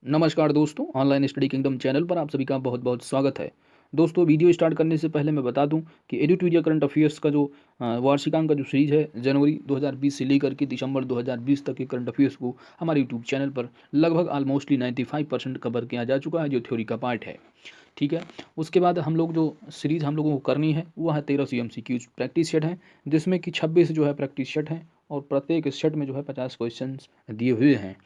नमस्कार दोस्तों, online study kingdom channel पर आप सभी का बहुत बहुत स्वागत है। दोस्तों, वीडियो स्टार्ट करने से पहले मैं बता दूं कि एडुटोरिया करंट अफेयर्स का जो वार्षिकांक का जो सीरीज है जनवरी 2020 से लेकर के दिसंबर 2020 तक के करंट अफेयर्स को हमारे यूट्यूब चैनल पर लगभग ऑलमोस्टली 95% कवर किया जा चुका है, जो थ्योरी का पार्ट है। ठीक है। उसके बाद हम लोग जो सीरीज़ हम लोगों को करनी है वो है 13 CMCQ प्रैक्टिस सेट है, जिसमें कि 26 जो है प्रैक्टिस सेट है और प्रत्येक सेट में जो है 50 क्वेश्चन दिए हुए हैं।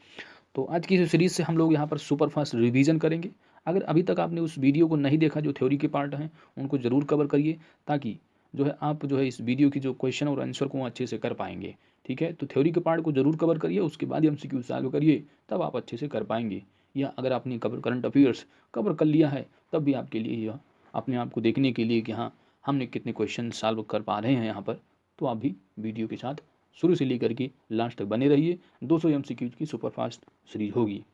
तो आज की इस सीरीज़ से हम लोग यहाँ पर सुपर फास्ट रिवीजन करेंगे। अगर अभी तक आपने उस वीडियो को नहीं देखा जो थ्योरी के पार्ट हैं उनको ज़रूर कवर करिए, ताकि जो है आप जो है इस वीडियो की जो क्वेश्चन और आंसर को अच्छे से कर पाएंगे। ठीक है, तो थ्योरी के पार्ट को ज़रूर कवर करिए, उसके बाद MCQ सॉल्व करिए, तब आप अच्छे से कर पाएंगे। या अगर आपने कवर करंट अफेयर्स कवर कर लिया है तब भी आपके लिए यह अपने आप को देखने के लिए कि हाँ हमने कितने क्वेश्चन सॉल्व कर पा रहे हैं यहाँ पर, तो आप भी वीडियो के साथ शुरू से लेकर के लास्ट तक बने रहिए। 200 MCQ की सुपरफास्ट सीरीज होगी।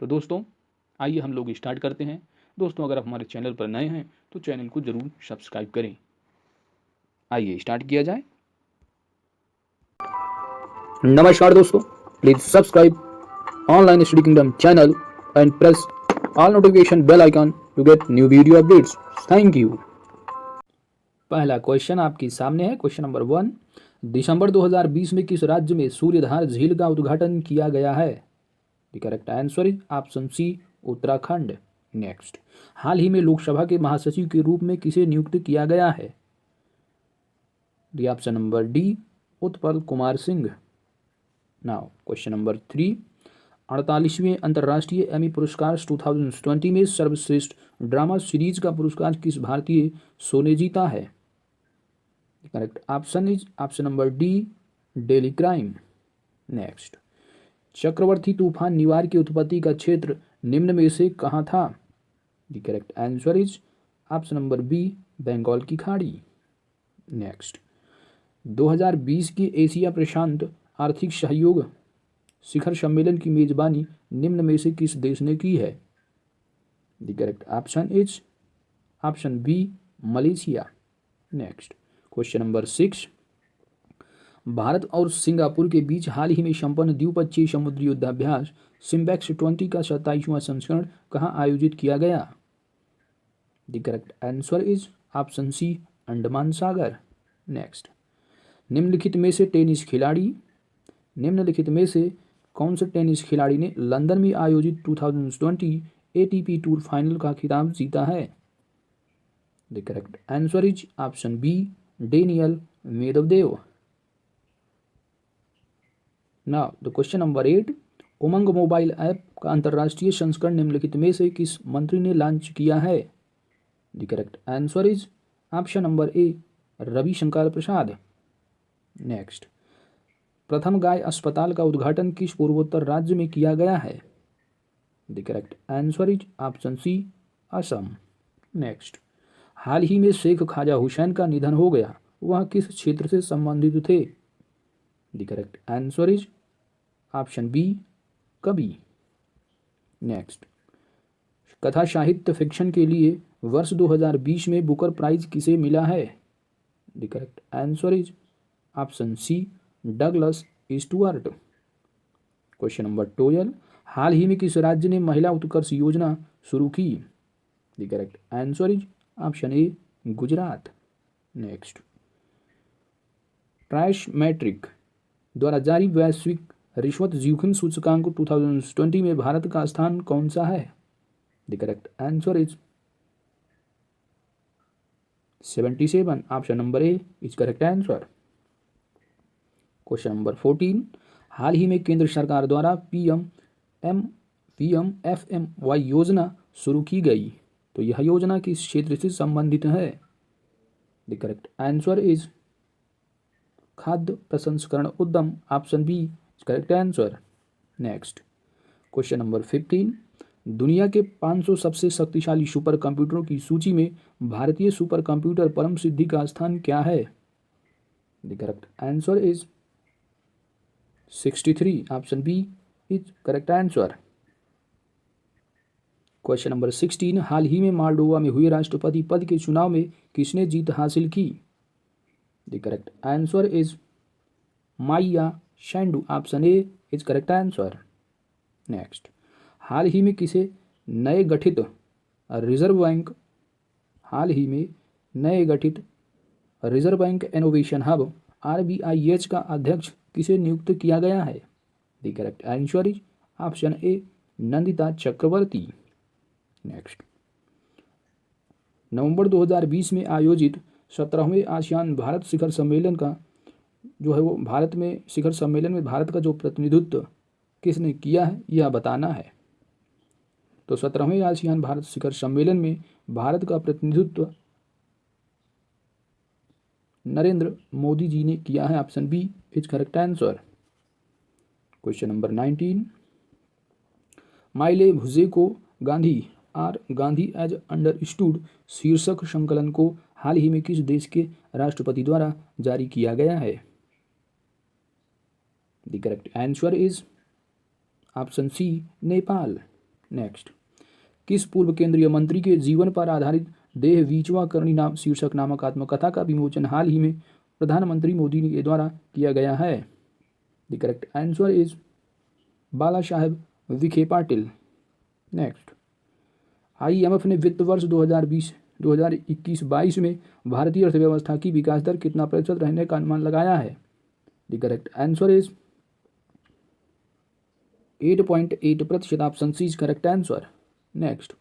तो दोस्तों, आइए हम लोग स्टार्ट करते हैं। दोस्तों, अगर आप हमारे चैनल पर नए हैं तो चैनल को ज़रूर सब्सक्राइब करें। आइए स्टार्ट किया जाए। नमस्कार दोस्तों, please subscribe online study kingdom channel and press all notification bell icon to get new video updates. Thank you. पहला क्वेश्चन आपके सामने है, क्वेश्चन नंबर 1। दिसंबर 2020 में किस राज्य में सूर्यधार झील का उद्घाटन किया गया है? The correct answer is option C, Uttarakhand. Next, हाल ही में लोकसभा के महासचिव के रूप में किसे नियुक्त किया गया है? The option number D, Utpal Kumar Singh. Now question number 3। 48वें अंतर्राष्ट्रीय एमी पुरस्कार 2020 में सर्वश्रेष्ठ ड्रामा सीरीज का पुरस्कार किस भारतीय शो ने जीता है? Correct option is option number D, daily crime. Next, चक्रवर्ती तूफान निवार की उत्पत्ति का क्षेत्र निम्न में से कहाँ था? The correct answer is option number B, Bengal की खाड़ी। नेक्स्ट, 2020 की एशिया प्रशांत आर्थिक सहयोग शिखर सम्मेलन की मेजबानी निम्न में से किस देश ने की है? The correct option is option B, Malaysia. Next, question number 6। Bharat और सिंगापुर के बीच हाल ही में संपन्न द्विपक्षीय समुद्री युद्धाभ्यास सिम्बैक्स 20 का 27वां संस्करण कहाँ आयोजित किया गया? The correct answer is option C, Andaman सागर। नेक्स्ट, निम्नलिखित में से कौन से टेनिस खिलाड़ी ने लंदन में आयोजित 2020 ATP टूर फाइनल का खिताब जीता है? The correct answer is option B, Daniel Medvedev. Now the question number 8। UMANG mobile app का अंतर्राष्ट्रीय संस्करण निम्नलिखित में से किस मंत्री ने लॉन्च किया है? The correct answer is option number A, Ravishankar Prasad. Next, प्रथम गाय अस्पताल का उद्घाटन किस पूर्वोत्तर राज्य में किया गया है? The correct answer is option C, Assam. Next, हाल ही में शेख ख्वाजा हुसैन का निधन हो गया, वह किस क्षेत्र से संबंधित थे? The correct answer is option B, कवि। नेक्स्ट, कथा साहित्य फिक्शन के लिए वर्ष 2020 में बुकर प्राइज किसे मिला है? The correct answer is option C, Douglas Stuart. Question number 12। हाल ही में किस राज्य ने महिला उत्कर्ष योजना शुरू की? The correct answer is option A, Gujarat. Next, ट्राइश मैट्रिक द्वारा जारी वैश्विक रिश्वत जोखिम सूचकांक 2020 में भारत का स्थान कौन सा है? The correct answer is 77, option number A is correct answer. Question number 14। हाल ही में केंद्र सरकार द्वारा PMFMY योजना शुरू की गई, तो यह योजना किस क्षेत्र से संबंधित है? द करेक्ट आंसर इज खाद्य प्रसंस्करण उद्यम, option B is correct answer. Next, question number 15। दुनिया के 500 सबसे शक्तिशाली सुपर कंप्यूटरों की सूची में भारतीय सुपर कंप्यूटर परम सिद्धि का स्थान क्या है? The correct answer is 63, option B is correct answer. Question number 16। हाल ही में मालडोवा में हुए राष्ट्रपति पद के चुनाव में किसने जीत हासिल की? The correct answer is Maia Sandu, option A is correct answer. Next, हाल ही में किसे नए गठित रिजर्व बैंक हाल ही में नए गठित Reserve Bank Innovation Hub RBIH का अध्यक्ष किसे नियुक्त किया गया है? The correct answer is option A Nandita Chakraborty. Next, नवंबर 2020 में आयोजित 17वें आसियान भारत शिखर सम्मेलन का जो है वो भारत में शिखर सम्मेलन में भारत का जो प्रतिनिधित्व किसने किया है यह बताना है। तो 17वें आसियान भारत शिखर सम्मेलन में भारत का प्रतिनिधित्व नरेंद्र मोदी जी ने किया है। Option B is correct answer. Question number 19, माइले भुजे को Gandhi or Gandhi as understood शीर्षक संकलन को हाल ही में किस देश के राष्ट्रपति द्वारा जारी किया गया है? The correct answer is option C Nepal. Next, किस पूर्व केंद्रीय मंत्री के जीवन पर आधारित देह वीचवा करनी नाम शीर्षक नामक आत्मकथा का विमोचन हाल ही में प्रधानमंत्री मोदी के द्वारा किया गया है? The correct answer is Bala Saheb Vikhe Patil. Next, IMF ने वित्त वर्ष 2021-22 में भारतीय अर्थव्यवस्था की विकास दर कितना प्रतिशत रहने का अनुमान लगाया है? The correct answer is 8.8%। Option C is correct answer. Next,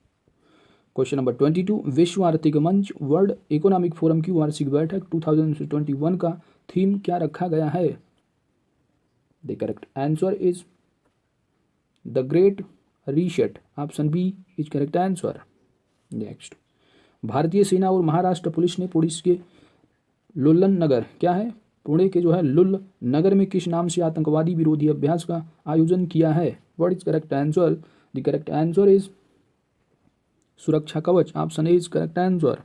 question number 22, विश्व आर्थिक मंच वर्ल्ड इकोनॉमिक फोरम की वार्षिक बैठक 2021 का थीम क्या रखा गया है? The correct answer is the great reset. Option B is correct answer. Next, भारतीय सेना और महाराष्ट्र पुलिस ने पुलिस के लुल्लन नगर क्या है पुणे के जो है लुल्ल नगर में किस नाम से आतंकवादी विरोधी अभ्यास का आयोजन किया है? What is correct answer? The correct answer is सुरक्षा कवच। Option A is correct answer.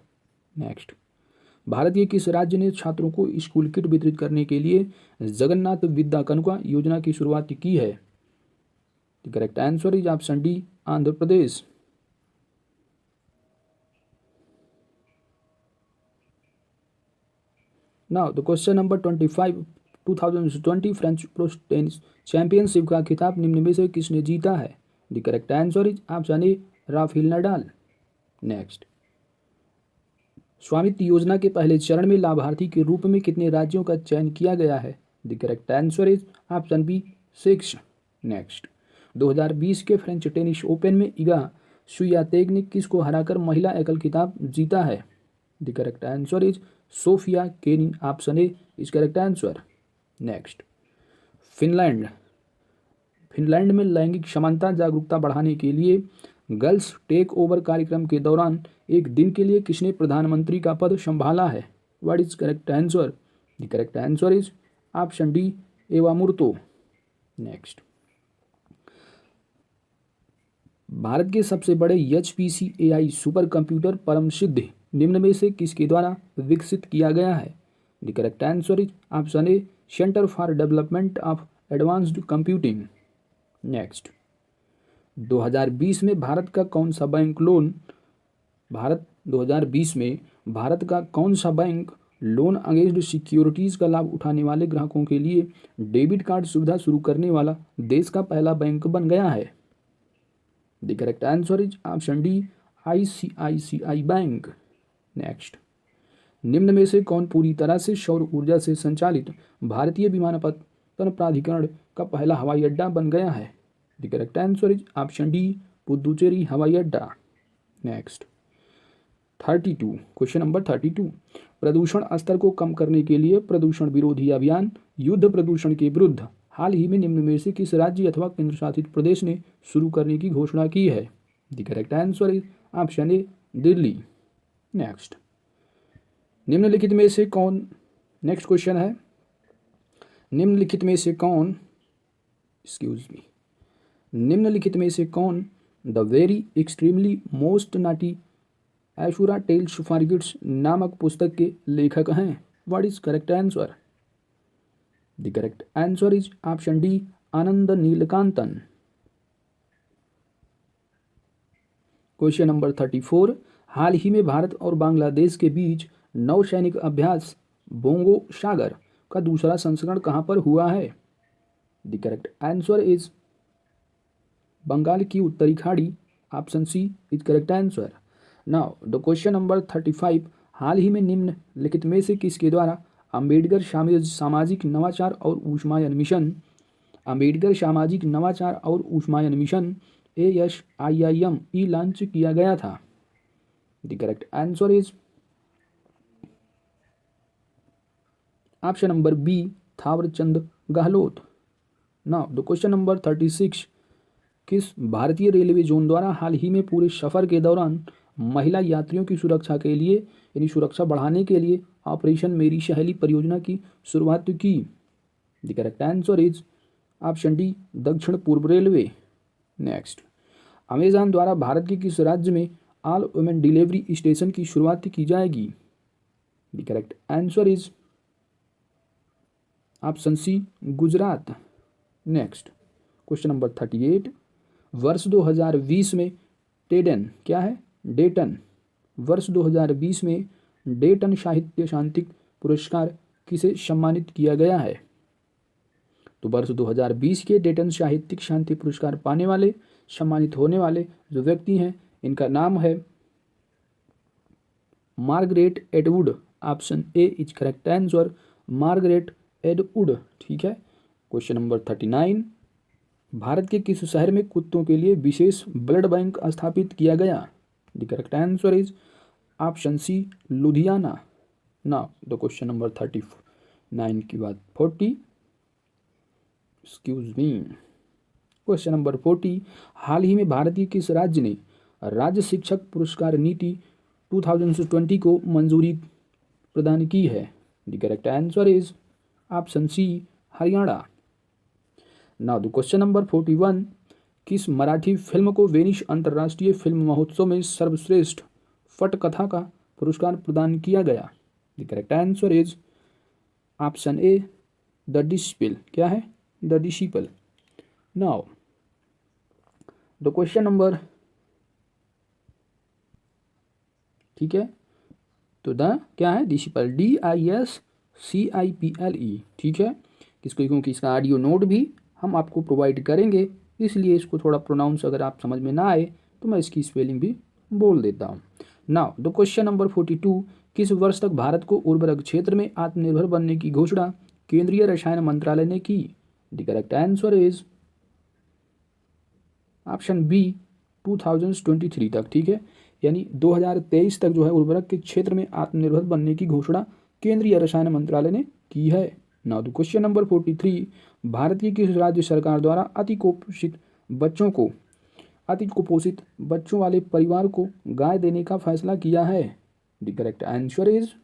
Next, भारतीय किस राज्य ने छात्रों को स्कूल किट वितरित करने के लिए जगन्नाथ विद्या कनुका योजना की शुरुआत की है? The correct answer is option D Andhra Pradesh. Now the question number 25, 2020 French pro tennis championship का खिताब निम्न में से किसने जीता है? The correct answer is option A Rafael Nadal. Next, स्वामित्व योजना के पहले चरण में लाभार्थी के रूप में कितने राज्यों का चयन किया गया है? The correct answer is option B 6। Next, 2020 के फ्रेंच टेनिस ओपन में इगा स्वियातेक ने किसको हराकर महिला एकल खिताब जीता है? The correct answer is Sofia Kenin. Option A is correct answer. Next, Finland में लैंगिक समानता जागरूकता बढ़ाने के लिए गर्ल्स टेक ओवर कार्यक्रम के दौरान एक दिन के लिए किसने प्रधानमंत्री का पद संभाला है? What is correct answer? The correct answer is option D एवा मूर्तो। नेक्स्ट, भारत के सबसे बड़े HPC AI सुपर कंप्यूटर परम सिद्ध निम्न में से किसके द्वारा विकसित किया गया है? The correct answer is option A centre for development of advanced computing. Next, 2020 में भारत का कौन सा बैंक लोन अगेंस्ट सिक्योरिटीज का लाभ उठाने वाले ग्राहकों के लिए डेबिट कार्ड सुविधा शुरू करने वाला देश का पहला बैंक बन गया है? The correct answer is option D ICICI bank. Next, निम्न में से कौन पूरी तरह से सौर ऊर्जा से संचालित भारतीय विमानपत्तन प्राधिकरण का पहला हवाई अड्डा बन गया है? The correct answer is option D Puducherry हवाई अड्डा। नेक्स्ट, 32, क्वेश्चन नंबर 32, प्रदूषण स्तर को कम करने के लिए प्रदूषण विरोधी अभियान युद्ध प्रदूषण के विरुद्ध हाल ही में निम्न में से किस राज्य अथवा केंद्र शासित प्रदेश ने शुरू करने की घोषणा की है? The correct answer is option A Delhi. Next, निम्नलिखित में से कौन नेक्स्ट क्वेश्चन है निम्नलिखित में से कौन the very extremely most naughty Asura tales for kids नामक पुस्तक के लेखक हैं? What is correct answer? The correct answer is option D Anand Neelakantan. Question number 34, हाल ही में भारत और बांग्लादेश के बीच नौसैनिक अभ्यास बोंगो सागर का दूसरा संस्करण कहां पर हुआ है? The correct answer is Bengal की उत्तरी खाड़ी। Option C is correct answer. Now the question number 35, हाल ही में निम्नलिखित में से किसके द्वारा अंबेडकर सामाजिक नवाचार और ऊष्मायन मिशन, अंबेडकर सामाजिक नवाचार और ऊष्मायन मिशन ASIIME लॉन्च किया गया था? The correct answer is option number B, Thawarchand Gehlot. Now the question number 36, किस भारतीय रेलवे जोन द्वारा हाल ही में पूरे सफर के दौरान महिला यात्रियों की सुरक्षा के लिए यानी सुरक्षा बढ़ाने के लिए ऑपरेशन मेरी सहेली परियोजना की शुरुआत की? The correct answer is option D, दक्षिण पूर्व रेलवे। नेक्स्ट, अमेजॉन द्वारा भारत के किस राज्य में ऑल वुमेन डिलीवरी स्टेशन की शुरुआत की जाएगी? The correct answer is option C, Gujarat. Next, question number 38, वर्ष 2020 में टेडन क्या है? डेटन। वर्ष 2020 में डेटन साहित्य शांति पुरस्कार किसे सम्मानित किया गया है? तो वर्ष 2020 के डेटन साहित्यिक शांति पुरस्कार पाने वाले सम्मानित होने वाले जो व्यक्ति हैं इनका नाम है Margaret Atwood. Option A is correct answer, Margaret Atwood. ठीक है। क्वेश्चन नंबर 39, भारत के किस शहर में कुत्तों के लिए विशेष ब्लड बैंक स्थापित किया गया? The correct answer is option C, Ludhiana. Now the question number 39 की बात 40, एक्सक्यूज मी, क्वेश्चन नंबर 40, हाल ही में भारतीय किस राज्य ने राज्य शिक्षक पुरस्कार नीति 2020 को मंजूरी प्रदान की है? The correct answer is option C, Haryana. Now the question number 41, किस मराठी फिल्म को वेनिस अंतर्राष्ट्रीय फिल्म महोत्सव में सर्वश्रेष्ठ पटकथा का पुरस्कार प्रदान किया गया? The correct answer is option A, the disciple. क्या है? The disciple. Now the question number, ठीक है, तो द क्या है? Disciple, DISCIPLE। ठीक है, किसको, क्योंकि इसका ऑडियो नोट भी हम आपको प्रोवाइड करेंगे, इसलिए इसको थोड़ा प्रोनाउंस अगर आप समझ में ना आए तो मैं इसकी स्पेलिंग भी बोल देता हूँ। नाउ द क्वेश्चन नंबर 42, किस वर्ष तक भारत को उर्वरक क्षेत्र में आत्मनिर्भर बनने की घोषणा केंद्रीय रसायन मंत्रालय ने की? The correct answer is option B, 2023 तक। ठीक है, यानी 2023 तक जो है उर्वरक के क्षेत्र में आत्मनिर्भर बनने की घोषणा केंद्रीय रसायन मंत्रालय ने की है। नाउ द क्वेश्चन नंबर 43, भारतीय किस राज्य सरकार द्वारा अति कुपोषित बच्चों वाले परिवार को गाय देने का फैसला किया है? The correct answer is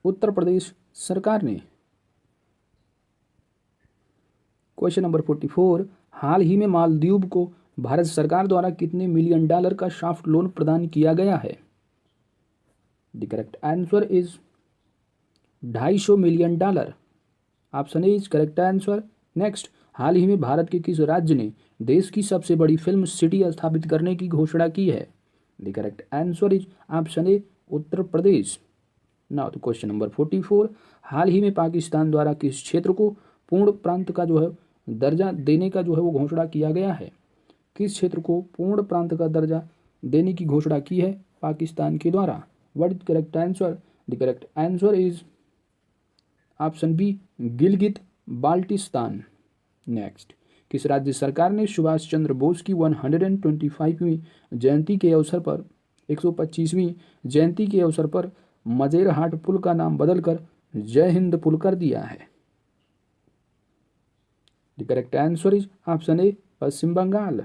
Uttar Pradesh सरकार ने। क्वेश्चन नंबर 44, हाल ही में मालदीव को भारत सरकार द्वारा कितने मिलियन डॉलर का सॉफ्ट लोन प्रदान किया गया है? The correct answer is 250 million dollar. Option A is correct answer. Next, हाल ही में भारत के किस राज्य ने देश की सबसे बड़ी फिल्म सिटी स्थापित करने की घोषणा की है? The correct answer is option A, Uttar Pradesh. Now तो क्वेश्चन नंबर 44, हाल ही में पाकिस्तान द्वारा किस क्षेत्र को पूर्ण प्रांत का जो है दर्जा देने का जो है वो घोषणा किया गया है? किस क्षेत्र को पूर्ण प्रांत का दर्जा देने की घोषणा की है पाकिस्तान के द्वारा? What is correct answer? The correct answer is option B, Gilgit Baltistan. Next, किस राज्य सरकार ने सुभाष चंद्र बोस की 125वीं जयंती के अवसर पर 125वीं जयंती के अवसर पर मजेरहाट पुल का नाम बदलकर जय हिंद पुल कर दिया है? The correct answer is option A, Paschim Bengal.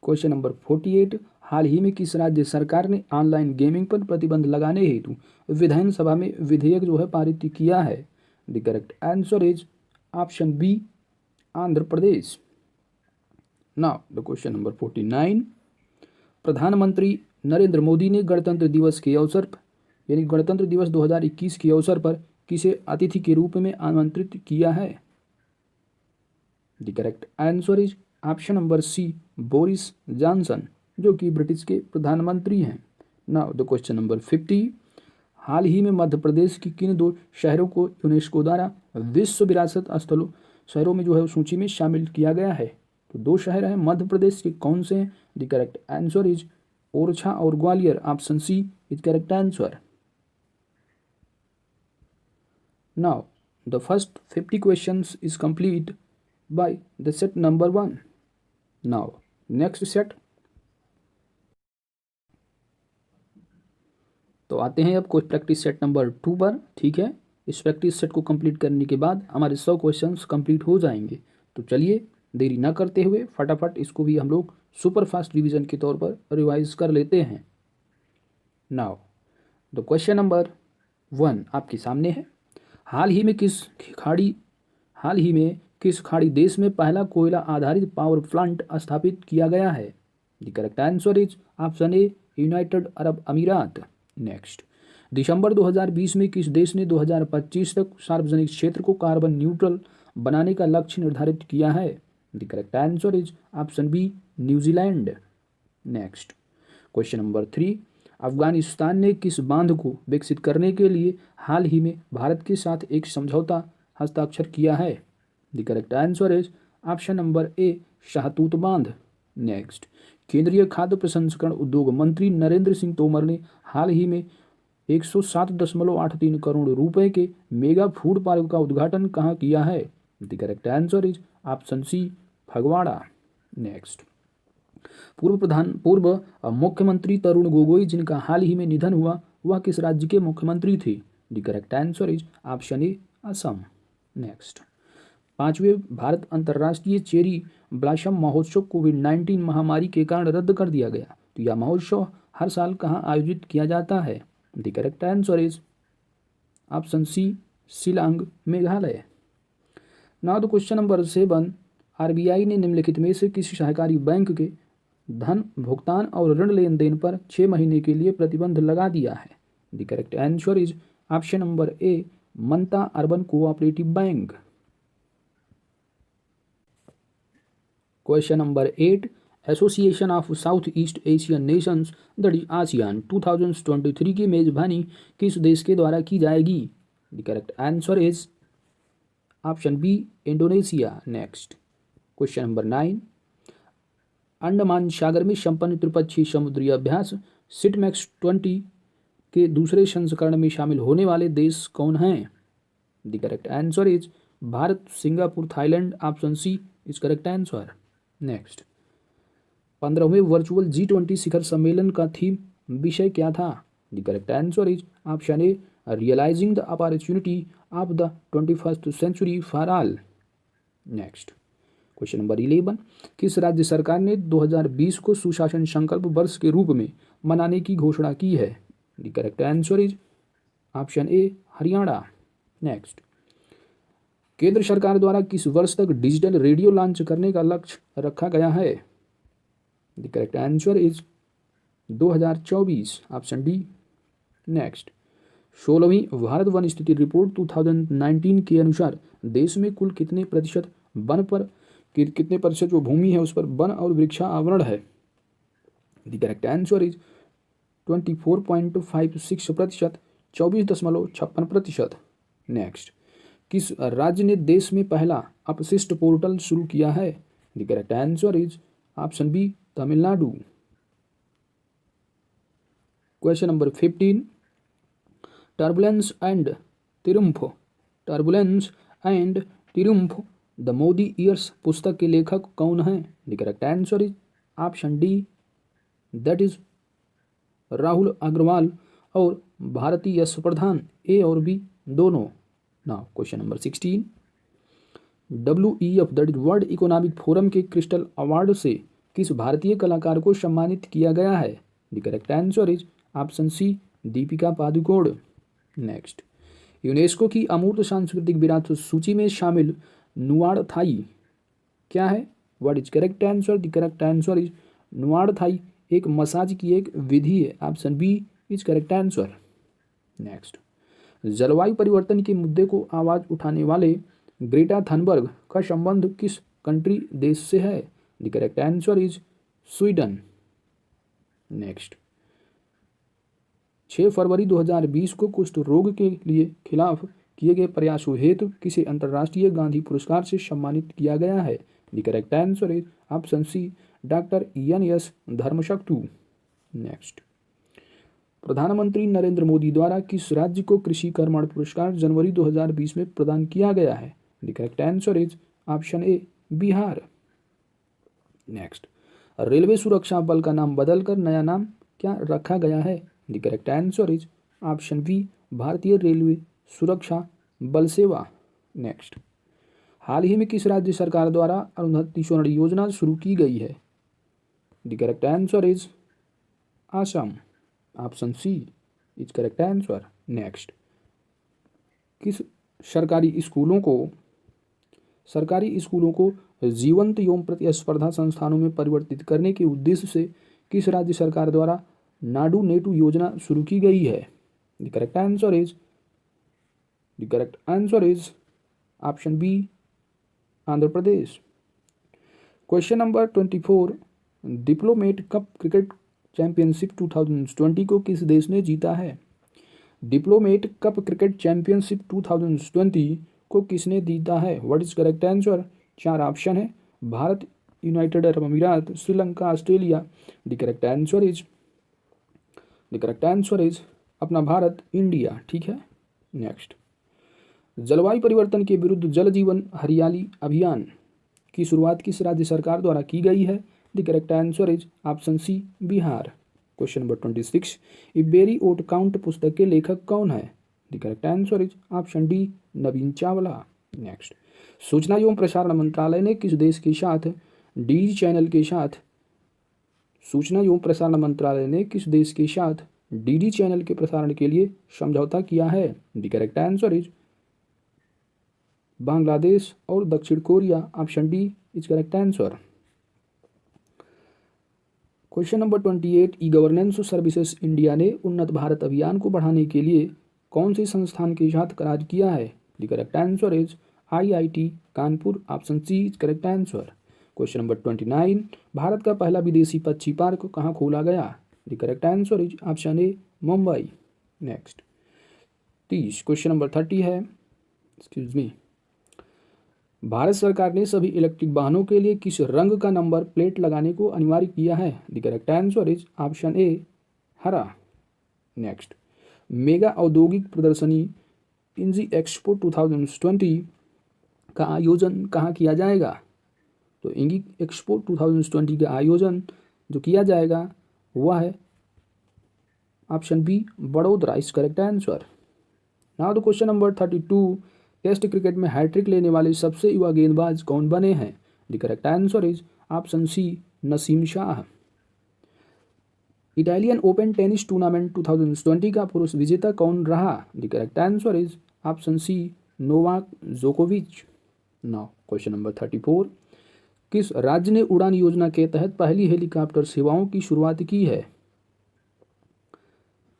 Question number 48, हाल ही में किस राज्य सरकार ने ऑनलाइन गेमिंग पर प्रतिबंध लगाने हेतु विधानसभा में विधेयक जो है पारित किया है? The correct answer is option B, Andhra Pradesh. Now the question number 49, प्रधानमंत्री नरेंद्र मोदी ने गणतंत्र दिवस के अवसर पर यानी गणतंत्र दिवस 2021 के अवसर पर किसे अतिथि के रूप में आमंत्रित किया है? The correct answer is option number C, Boris Johnson, जो कि ब्रिटिश के प्रधानमंत्री हैं। नाउ द क्वेश्चन नंबर 50, हाल ही में मध्य प्रदेश की किन दो शहरों को यूनेस्को द्वारा विश्व विरासत स्थलों शहरों में जो है सूची में शामिल किया गया है। तो 2 शहर हैं मध्य प्रदेश के, कौन से हैं? The correct answer is Orchha और Gwalior, option C is correct answer. Now the first 50 questions is complete by the set number 1. Now next set। तो आते हैं अब कोई प्रैक्टिस सेट नंबर 2 पर। ठीक है, इस प्रैक्टिस सेट को कंप्लीट करने के बाद हमारे 100 क्वेश्चंस कंप्लीट हो जाएंगे। तो चलिए देरी ना करते हुए फटाफट इसको भी हम लोग सुपर फास्ट रिवीजन के तौर पर रिवाइज कर लेते हैं। नाउ द क्वेश्चन नंबर 1 आपके सामने है। हाल ही में किस खाड़ी देश में पहला कोयला आधारित पावर प्लांट स्थापित किया गया है? The correct answer is option A United Arab अमीरात। नेक्स्ट, दिसंबर 2020 में किस देश ने 2025 तक सार्वजनिक क्षेत्र को कार्बन न्यूट्रल बनाने का लक्ष्य निर्धारित किया है? The correct answer is option B New Zealand. Next, question number 3, Afghanistan ने किस बांध को विकसित करने के लिए हाल ही में भारत के साथ एक समझौता हस्ताक्षर किया है? The correct answer is option number A Shahtoot बांध। नेक्स्ट, केंद्रीय खाद्य प्रसंस्करण उद्योग मंत्री नरेंद्र सिंह तोमर ने हाल ही में 107.83 करोड़ रुपए के मेगा फूड पार्क का उद्घाटन कहाँ किया है? The correct answer is option C Phagwara. Next, पूर्व मुख्यमंत्री तरुण गोगोई जिनका हाल ही में निधन हुआ, वह किस राज्य के मुख्यमंत्री थे? The correct answer is option A Assam. Next, 5वें भारत अंतर्राष्ट्रीय चेरी ब्लॉसम महोत्सव कोविड-19 महामारी के कारण रद्द कर दिया गया। तो यह महोत्सव हर साल कहाँ आयोजित किया जाता है? The correct answer is option C Shillong, Meghalaya. Now the question number 7, RBI ने निम्नलिखित में से किसी सहकारी बैंक के धन भुगतान और ऋण लेन देन पर 6 महीने के लिए प्रतिबंध लगा दिया है? The correct answer is option number A Mantha urban cooperative bank. Question number 8, Association of South East Asian Nations that is ASEAN 2023 की मेजबानी किस देश के द्वारा की जाएगी? The correct answer is option B Indonesia. Next, question number 9, Andaman सागर में संपन्न त्रिपक्षीय समुद्री अभ्यास सिटमैक्स 20 के दूसरे संस्करण में शामिल होने वाले देश कौन हैं? The correct answer is Bharat, Singapore, Thailand, option C is correct answer. Next, 15वें वर्चुअल G20 शिखर सम्मेलन का थीम विषय क्या था? The correct answer is option A realising the opportunity of the 21st century for all. Next, question number 11, किस राज्य सरकार ने 2020 को सुशासन संकल्प वर्ष के रूप में मनाने की घोषणा की है? The correct answer is option A Haryana. Next, केंद्र सरकार द्वारा किस वर्ष तक डिजिटल रेडियो लॉन्च करने का लक्ष्य रखा गया है? The correct answer is 2024, option D. Next, 16वीं भारत वन स्थिति रिपोर्ट 2019 के अनुसार देश में कुल कितने प्रतिशत जो भूमि है उस पर वन और वृक्षा आवरण है? The correct answer is 24.56%, 24.56%। Next, किस राज्य ने देश में पहला अपशिष्ट पोर्टल शुरू किया है? The correct answer is option B Tamil Nadu. Question number 15, turbulence and triumph the Modi years पुस्तक के लेखक कौन हैं? The correct answer is option D that is Rahul Agarwal और भारती यश प्रधान, ए और बी दोनों। Now question number 16, WEF that is World Economic Forum के Crystal Award से किस भारतीय कलाकार को सम्मानित किया गया है? The correct answer is option C Deepika Padukone. Next, UNESCO की अमूर्त सांस्कृतिक विरासत सूची में शामिल नुआड़थाई क्या है? What is correct answer? The correct answer is Nuad Thai एक मसाज की एक विधि है, option B is correct answer. Next, जलवायु परिवर्तन के मुद्दे को आवाज उठाने वाले ग्रेटा थनबर्ग का संबंध किस कंट्री देश से है? The correct answer is Sweden. Next, 6 फरवरी 2020 को कुष्ठ रोग के लिए खिलाफ किए गए प्रयासों हेतु किसे अंतर्राष्ट्रीय गांधी पुरस्कार से सम्मानित किया गया है? The correct answer is option C, doctor ENS Dharmshaktu. Next, प्रधानमंत्री नरेंद्र मोदी द्वारा किस राज्य को कृषि कर्मण पुरस्कार जनवरी 2020 में प्रदान किया गया है? The correct answer is option A, Bihar. Next, railway सुरक्षा बल का नाम बदलकर नया नाम क्या रखा गया है? The correct answer is option B, भारतीय रेलवे सुरक्षा बल सेवा। नेक्स्ट, हाल ही में किस राज्य सरकार द्वारा अरुंधति स्वर्ण योजना शुरू की गई है? The correct answer is Assam. Option C is correct answer. Next, किस सरकारी स्कूलों को जीवंत एवं प्रतिस्पर्धा संस्थानों में परिवर्तित करने के उद्देश्य से किस राज्य सरकार द्वारा नाडू नेटू योजना शुरू की गई है? The correct answer is option B, Andhra Pradesh. Question number 24, diplomat cup cricket championship 2020 को किस देश ने जीता है? डिप्लोमेट कप क्रिकेट चैंपियनशिप 2020 को किसने जीता है? What is correct answer? 4 option है, भारत, यूनाइटेड अरब अमीरात, Sri Lanka, Australia. The correct answer is अपना भारत, इंडिया। ठीक है। नेक्स्ट, जलवायु परिवर्तन के विरुद्ध जल जीवन हरियाली अभियान की शुरुआत किस राज्य सरकार द्वारा की गई है? The correct answer is option C, Bihar. Question number 26, every vote count पुस्तक के लेखक कौन है? The correct answer is option D, Navin Chawla. Next, सूचना एवं प्रसारण मंत्रालय ने किस देश के साथ डीडी चैनल के साथ सूचना एवं प्रसारण मंत्रालय ने किस देश के साथ डीडी चैनल के प्रसारण के लिए समझौता किया है? The correct answer is Bangladesh और दक्षिण Korea. Option D is correct answer. Question number 28, e governance services India ने उन्नत भारत अभियान को बढ़ाने के लिए कौन से संस्थान के साथ करार किया है? The correct answer is IIT Kanpur. Option C is correct answer. Question number 29, Bharat का पहला विदेशी पक्षी पार्क कहाँ खोला गया? The correct answer is option A, Mumbai. Next, 30, question number 30 है, एक्सक्यूज मी, भारत सरकार ने सभी इलेक्ट्रिक वाहनों के लिए किस रंग का नंबर प्लेट लगाने को अनिवार्य किया है? The correct answer is option A, हरा। नेक्स्ट, मेगा औद्योगिक प्रदर्शनी इंजी एक्सपो 2020 का आयोजन कहाँ किया जाएगा? तो इंगी एक्सपो 2020 का आयोजन जो किया जाएगा वह है option B, Vadodara. Is correct answer. Now the question number 32, test cricket में हैट्रिक लेने वाले सबसे युवा गेंदबाज कौन बने हैं? The correct answer is option C, Naseem Shah. Italian open tennis tournament 2020 का पुरुष विजेता कौन रहा? The correct answer is option C, Novak जोकोविच। नाउ क्वेश्चन नंबर 34, किस राज्य ने उड़ान योजना के तहत पहली हेलीकॉप्टर सेवाओं की शुरुआत की है?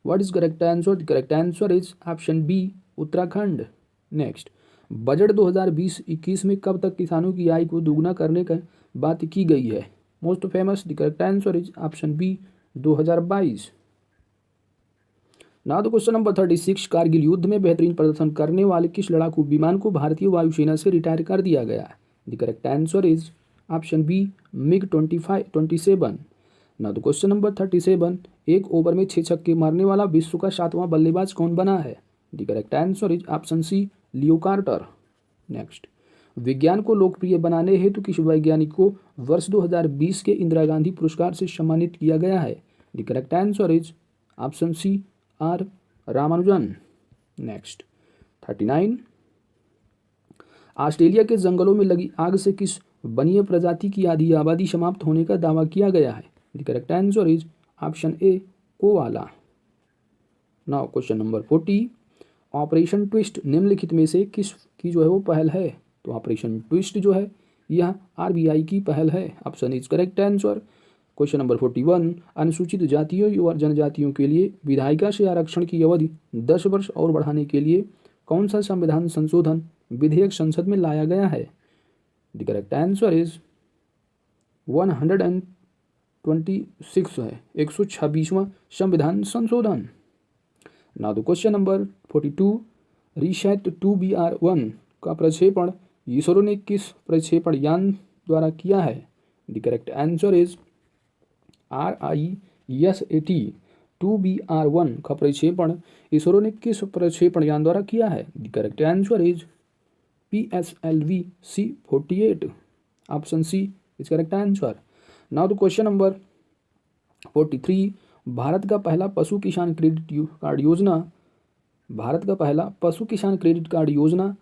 What is correct answer? The correct answer is option B, Uttarakhand. Next, budget 2020-21 में कब तक किसानों की आय को दोगुना करने का बात की गई है? Most famous. The correct answer is option B, 2022। Now the question number 36, Kargil युद्ध में बेहतरीन प्रदर्शन करने वाले किस लड़ाकू विमान को भारतीय वायुसेना से रिटायर कर दिया गया? The correct answer is option B, MiG-27। Now the question number 37, एक ओवर में 6 छक्के मारने वाला विश्व का 7वां बल्लेबाज कौन बना है? The correct answer is option C, Leo Carter. Next, विज्ञान को लोकप्रिय बनाने हेतु किस वैज्ञानिक को वर्ष 2020 के इंदिरा गांधी पुरस्कार से सम्मानित किया गया है? The correct answer is option C, R Ramanujan. Next, 39, Australia के जंगलों में लगी आग से किस वन्य प्रजाति की आधी आबादी समाप्त होने का दावा किया गया है? The correct answer is option A, koala. Now question number 40, operation twist निम्नलिखित में से किस की जो है वो पहल है? तो ऑपरेशन ट्विस्ट जो है यह RBI की पहल है। Option is correct answer. Question number 41, अनुसूचित जातियों और जनजातियों के लिए विधायिका से आरक्षण की अवधि 10 वर्ष और बढ़ाने के लिए कौन सा संविधान संशोधन विधेयक संसद में लाया गया है? द करेक्ट आंसर इज 126 है, 126वां संविधान संशोधन। Now the question number 42, RISAT 2BR-1 का प्रक्षेपण इसरो ने किस प्रक्षेपण यान द्वारा किया है? The correct answer is RISAT 2BR-1 का प्रक्षेपण इसरो ने किस प्रक्षेपण यान द्वारा किया है? The correct answer is PSLV C-48. Option C is correct answer. Now the question number 43. Bharat का पहला पशु किसान क्रेडिट कार्ड योजना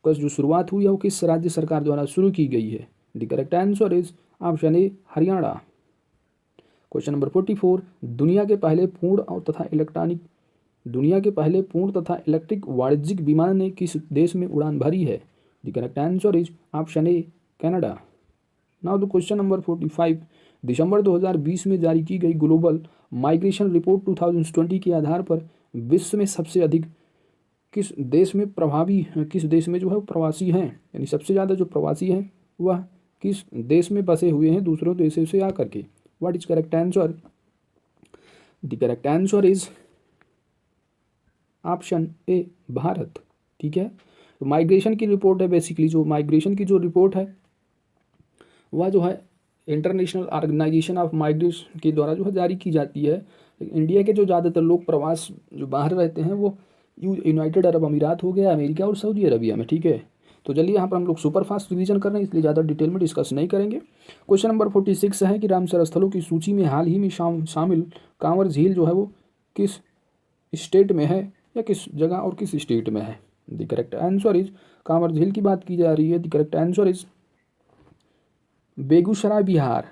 का जो शुरुआत हुई है वो किस राज्य सरकार द्वारा शुरू की गई है? The correct answer is option A Haryana. Question number 44. दुनिया के पहले पूर्ण तथा इलेक्ट्रिक वाणिज्यिक विमान ने किस देश में उड़ान भरी है? The correct answer is option A Canada. Now the question number 45. दिसंबर 2020 में जारी की गई ग्लोबल माइग्रेशन रिपोर्ट 2020 के आधार पर विश्व में सबसे अधिक किस देश में जो है प्रवासी हैं, यानी सबसे ज़्यादा जो प्रवासी हैं वह किस देश में बसे हुए हैं दूसरों देशों से आकर के? What is correct answer? The correct answer is option ए भारत. ठीक है, तो माइग्रेशन की रिपोर्ट है, बेसिकली जो माइग्रेशन की जो रिपोर्ट है वह जो है इंटरनेशनल ऑर्गेनाइजेशन ऑफ माइग्रेशन के द्वारा जो है जारी की जाती है. इंडिया के जो ज़्यादातर लोग प्रवास जो बाहर रहते हैं वो यूनाइटेड अरब अमीरात हो गया, अमेरिका और सऊदी अरबिया में. ठीक है, तो चलिए यहाँ पर हम लोग सुपर फास्ट रिवीजन कर रहे हैं इसलिए ज़्यादा डिटेल में डिस्कस नहीं करेंगे. क्वेश्चन नंबर 46 है कि रामसर स्थलों की सूची में हाल ही में शामिल कांवर झील जो है वो किस स्टेट में है या किस जगह और किस स्टेट में है? The correct answer is Kanwar झील की बात की जा रही है. The correct answer is Begusarai Bihar.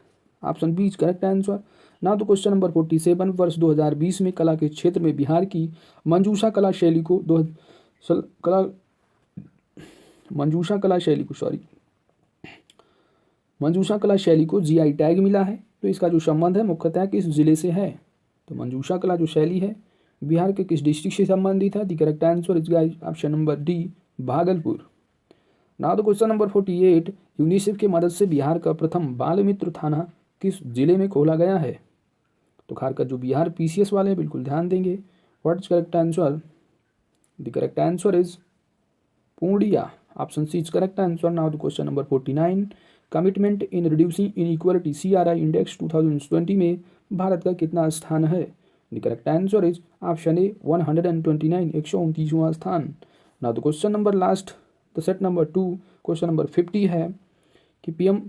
Option B is correct answer. Now तो क्वेश्चन नंबर 47. वर्ष 2020 में कला के क्षेत्र में बिहार की मंजूषा कला शैली को GI टैग मिला है. तो इसका जो संबंध है मुख्यतः किस जिले से है? तो मंजूषा कला जो शैली है बिहार के किस डिस्ट्रिक्ट से संबंधित है? The correct answer is guys option number D Bhagalpur. Now the question number 48. UNICEF की मदद से बिहार का प्रथम बाल मित्र थाना किस जिले में खोला गया है? तो खार का जो बिहार PCS वाले हैं बिल्कुल ध्यान देंगे. What is correct answer? The correct answer is Purnia. Option C is correct answer. Now the question number 49. Commitment in reducing inequality CRI index 2020 में भारत का कितना स्थान है? The correct answer is option A 129, 129वां स्थान. Now the question number last the set number 2. Question number 50 है कि PM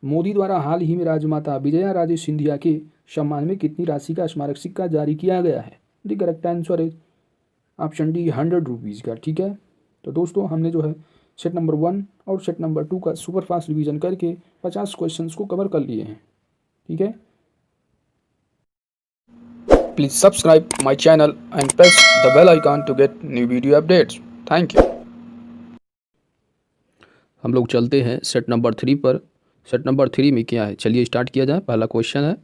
Modi द्वारा हाल ही में राजमाता विजया राजे सिंधिया के सम्मान में कितनी राशि का स्मारक सिक्का जारी किया गया है? The correct answer is option D 100 rupees का. ठीक है, तो दोस्तों हमने जो है सेट नंबर 1 और सेट नंबर 2 का सुपर फास्ट रिवीजन करके 50 क्वेश्चंस को कवर कर लिए हैं. ठीक है, please subscribe my channel and press the bell icon to get new video updates. Thank you. हम लोग चलते हैं सेट नंबर 3 पर. सेट नंबर 3 में क्या है, चलिए स्टार्ट किया जाए. पहला क्वेश्चन है,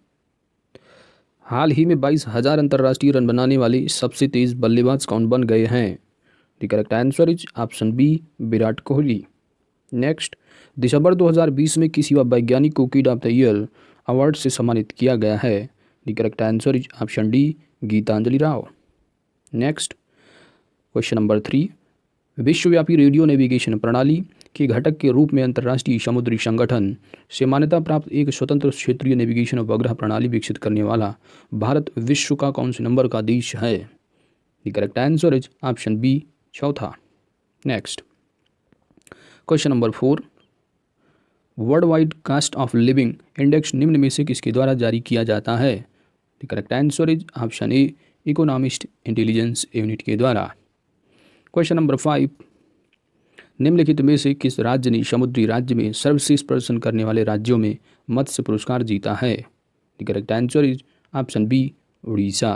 हाल ही में 22,000 अंतर्राष्ट्रीय रन बनाने वाले सबसे तेज बल्लेबाज कौन बन गए हैं? The correct answer is option B Virat Kohli. Next, दिसंबर 2020 में किस युवा वैज्ञानिक को kid of the year award से सम्मानित किया गया है? The correct answer is option D Gitanjali Rao. Next, question number 3. विश्वव्यापी रेडियो नेविगेशन प्रणाली के घटक के रूप में अंतर्राष्ट्रीय समुद्री संगठन से मान्यता प्राप्त एक स्वतंत्र क्षेत्रीय नेविगेशन उपग्रह प्रणाली विकसित करने वाला भारत विश्व का कौन से नंबर का देश है? The correct answer is option B चौथा. Next, question number 4. World wide cost of living index निम्न में से किसके द्वारा जारी किया जाता है? The correct answer is option A Economist Intelligence Unit के द्वारा. Question number 5. निम्नलिखित में से किस राज्य ने समुद्री राज्य में सर्वश्रेष्ठ प्रदर्शन करने वाले राज्यों में मत्स्य पुरस्कार जीता है? The correct answer is option B Odisha.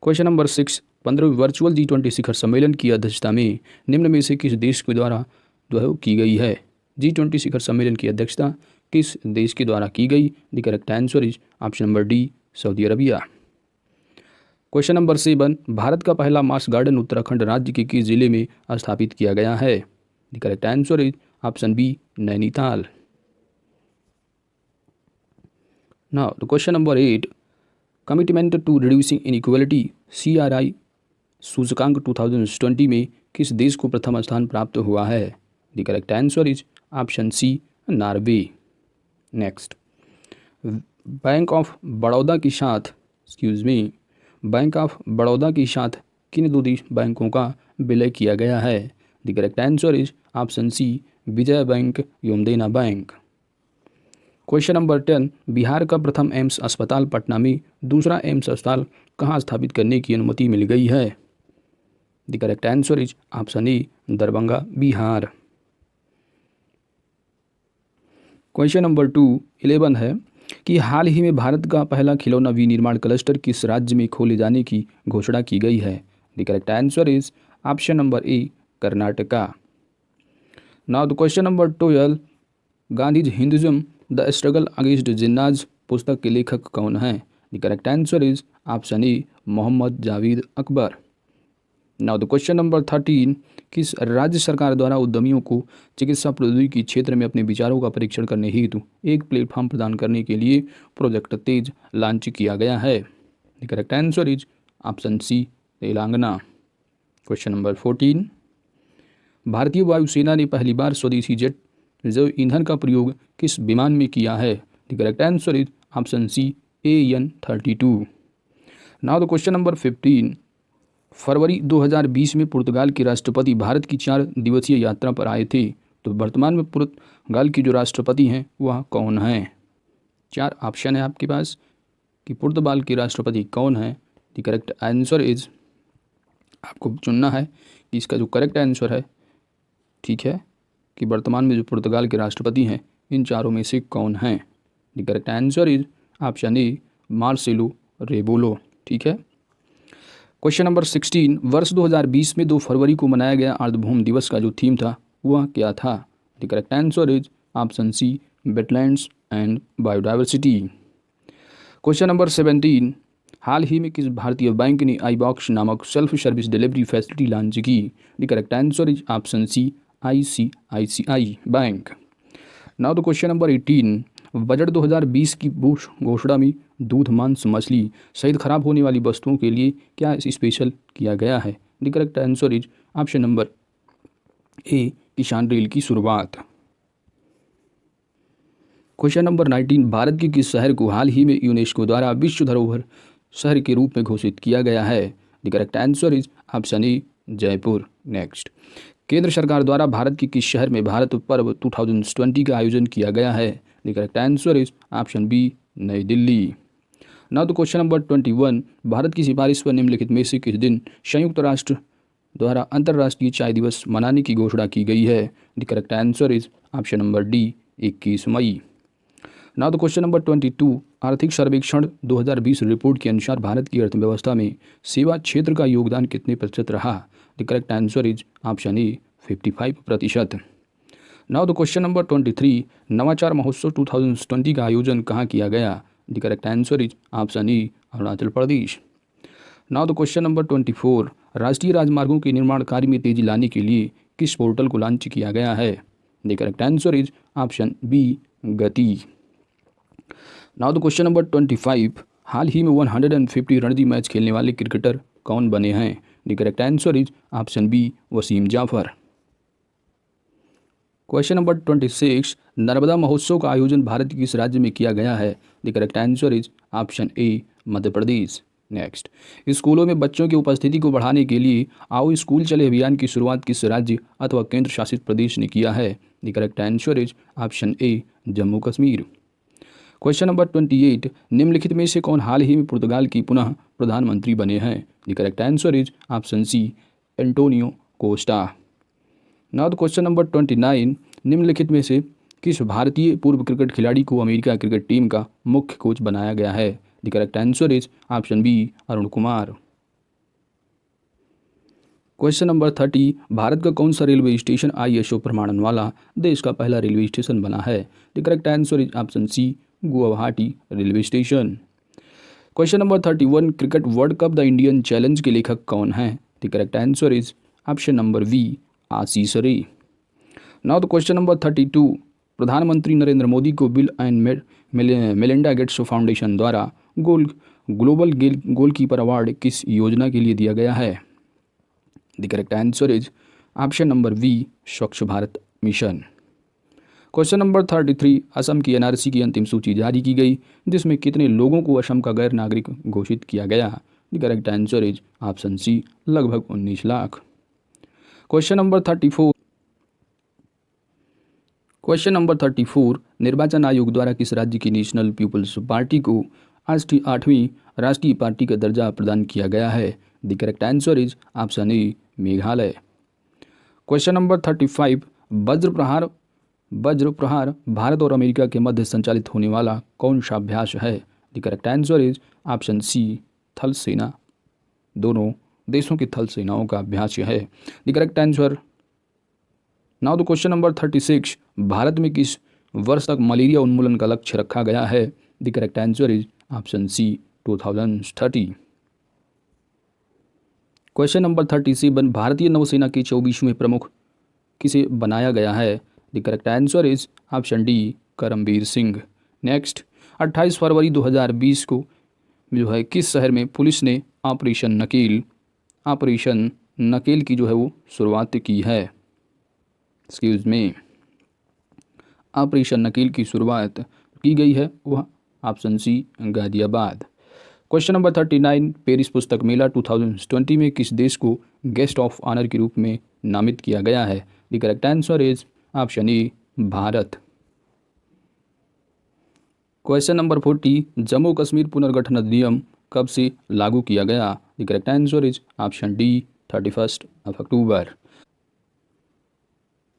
Question number 6. 15वीं वर्चुअल G20 शिखर सम्मेलन की अध्यक्षता में निम्न में से किस देश के द्वारा की गई है? G20 शिखर सम्मेलन की अध्यक्षता किस देश के द्वारा की गई? The correct answer is option number D Saudi Arabia. Question number 7. Bharat का पहला मार्स गार्डन उत्तराखंड राज्य के किस जिले में स्थापित किया गया है? The correct answer is option B Nainital. Now the question number 8. Commitment to reducing inequality CRI सूचकांक 2020 में किस देश को प्रथम स्थान प्राप्त हुआ है? The correct answer is option C, Norway. Next, bank of Baroda के साथ बैंक ऑफ बड़ौदा के साथ किन दो बैंकों का विलय किया गया है? The correct answer is option C, Vijaya bank एवं Dena bank. Question number 10, Bihar का प्रथम एम्स अस्पताल पटना में दूसरा एम्स अस्पताल कहाँ स्थापित करने की अनुमति मिल गई है? The correct answer is option A, Darbhanga Bihar. Question number 11 है कि हाल ही में भारत का पहला खिलौना विनिर्माण क्लस्टर किस राज्य में खोले जाने की घोषणा की गई है? The correct answer is option number A, Karnataka. Now the question number 12, Gandhi's Hinduism the struggle against Jinnah's पुस्तक के लेखक कौन हैं? The correct answer is option A, Mohammad Javed Akbar. Now the question number 13, किस राज्य सरकार द्वारा उद्यमियों को चिकित्सा प्रौद्योगिकी क्षेत्र में अपने विचारों का परीक्षण करने हेतु एक प्लेटफॉर्म प्रदान करने के लिए प्रोजेक्ट तेज लॉन्च किया गया है? The correct answer is option C, Telangana. Question number 14, भारतीय वायुसेना ने पहली बार स्वदेशी जेट रिजर्व ईंधन का प्रयोग किस विमान में किया है? The correct answer is option C, AN-32। Now the question number 15, फरवरी 2020 में पुर्तगाल के राष्ट्रपति भारत की 4 दिवसीय यात्रा पर आए थे, तो वर्तमान में पुर्तगाल की जो राष्ट्रपति हैं वह कौन हैं? 4 ऑप्शन है आपके पास कि पुर्तगाल के राष्ट्रपति कौन है। द करेक्ट आंसर इज, आपको चुनना है कि इसका जो करेक्ट आंसर है, ठीक है, कि वर्तमान में जो पुर्तगाल के राष्ट्रपति हैं इन चारों में से कौन हैं? The correct answer is option A, Marcelo Rebelo. ठीक है। क्वेश्चन नंबर 16, वर्ष 2020 में 2 फरवरी को मनाया गया आर्द्रभूमि दिवस का जो थीम था वह क्या था? The correct answer is option C, wetlands and biodiversity. Question number 17, हाल ही में किस भारतीय बैंक ने iBox नामक self service delivery facility launch की? The correct answer is option C, ICICI bank. Now the question number 18, budget 2020 की घोषणा में दूध, मांस, मछली सहित खराब होने वाली वस्तुओं के लिए क्या स्पेशल किया गया है? The correct answer is option number ए, किसान रेल की शुरुआत। क्वेश्चन नंबर 19, भारत के किस शहर को हाल ही में यूनेस्को द्वारा विश्व धरोहर शहर के रूप में घोषित किया गया है? The correct answer is option A, Jaipur. Next, केंद्र सरकार द्वारा भारत के किस शहर में भारत पर्व 2020 का आयोजन किया गया है? The correct answer is option B, Nai Delhi. Now the question number 21, Bharat की सिफारिश पर निम्नलिखित में से किस दिन संयुक्त राष्ट्र द्वारा अंतर्राष्ट्रीय चाय दिवस मनाने की घोषणा की गई है? The correct answer is option number D, 21 मई। नाउ द क्वेश्चन नंबर 22, आर्थिक सर्वेक्षण 2020 रिपोर्ट के अनुसार भारत की अर्थव्यवस्था में सेवा क्षेत्र का योगदान कितने प्रतिशत रहा? The correct answer is option A, 55%। Now the question number 23, नवाचार महोत्सव 2020 का आयोजन कहाँ किया गया? The correct answer is option A, Arunachal Pradesh. Now the question number 24, राष्ट्रीय राजमार्गों के निर्माण कार्य में तेजी लाने के लिए किस पोर्टल को लॉन्च किया गया है? The correct answer is option B, Gati. Now the question number 25, हाल ही में 150 रणजी मैच खेलने वाले क्रिकेटर कौन बने हैं? The correct answer is option B, Wasim Jaffer. Question number 26, Narmada महोत्सव का आयोजन भारत के किस राज्य में किया गया है? The correct answer is option A, Madhya Pradesh. Next, स्कूलों में बच्चों की उपस्थिति को बढ़ाने के लिए आओ स्कूल चले अभियान की शुरुआत किस राज्य अथवा केंद्र शासित प्रदेश ने किया है? The correct answer is option A, Jammu Kashmir. Question number 28, निम्नलिखित में से कौन हाल ही में पुर्तगाल की पुनः प्रधानमंत्री बने हैं? The correct answer is option C, Antonio Costa. Now the question number 29, निम्नलिखित में से किस भारतीय पूर्व क्रिकेट खिलाड़ी को अमेरिका क्रिकेट टीम का मुख्य कोच बनाया गया है? The correct answer is option B, Arun Kumar. Question number 30, Bharat का कौन सा रेलवे स्टेशन ISO प्रमाणन वाला देश का पहला रेलवे स्टेशन बना है? The correct answer is option C, Guwahati railway station. Question number 31, cricket world cup the Indian challenge के लेखक कौन हैं? The correct answer is option number B, Ashish Ray. Now the question number 32, प्रधानमंत्री नरेंद्र मोदी को Bill and Melinda Gates Foundation द्वारा global goalkeeper award किस योजना के लिए दिया गया है? The correct answer is option number B, Swachh Bharat mission. Question number 33, Assam की एनआरसी की अंतिम सूची जारी की गई, जिसमें कितने लोगों को असम का गैर नागरिक घोषित किया गया? The correct answer is option C, लगभग 19 लाख। क्वेश्चन नंबर 34, निर्वाचन आयोग द्वारा किस राज्य की नेशनल पीपुल्स पार्टी को 8वीं राष्ट्रीय पार्टी का दर्जा प्रदान किया गया है? The correct answer is option A, Meghalaya. Question number 35, वज्र प्रहार भारत और अमेरिका के मध्य संचालित होने वाला कौन सा अभ्यास है? The correct answer is option C, थल सेना। दोनों देशों की थल सेनाओं का अभ्यास है। The correct answer. Now the question number 36, Bharat में किस वर्ष तक मलेरिया उन्मूलन का लक्ष्य रखा गया है? The correct answer is option C, 2030। Question number 37, भारतीय नौसेना के 24वें प्रमुख किसे बनाया गया है? The correct answer is option D, Karambir Singh. Next, 28 फरवरी 2020 को जो है किस शहर में पुलिस ने ऑपरेशन नकेल की जो है वो शुरुआत की है? एक्सक्यूज मी, ऑपरेशन नकेल की शुरुआत की गई है वह option C, Ghaziabad. Question number 39, Paris पुस्तक मेला 2020 में किस देश को गेस्ट ऑफ ऑनर के रूप में नामित किया गया है? The correct answer is option A, Bharat. Question number 40, Jammu Kashmir पुनर्गठन अधिनियम कब से लागू किया गया? The correct answer is option D, 31 October.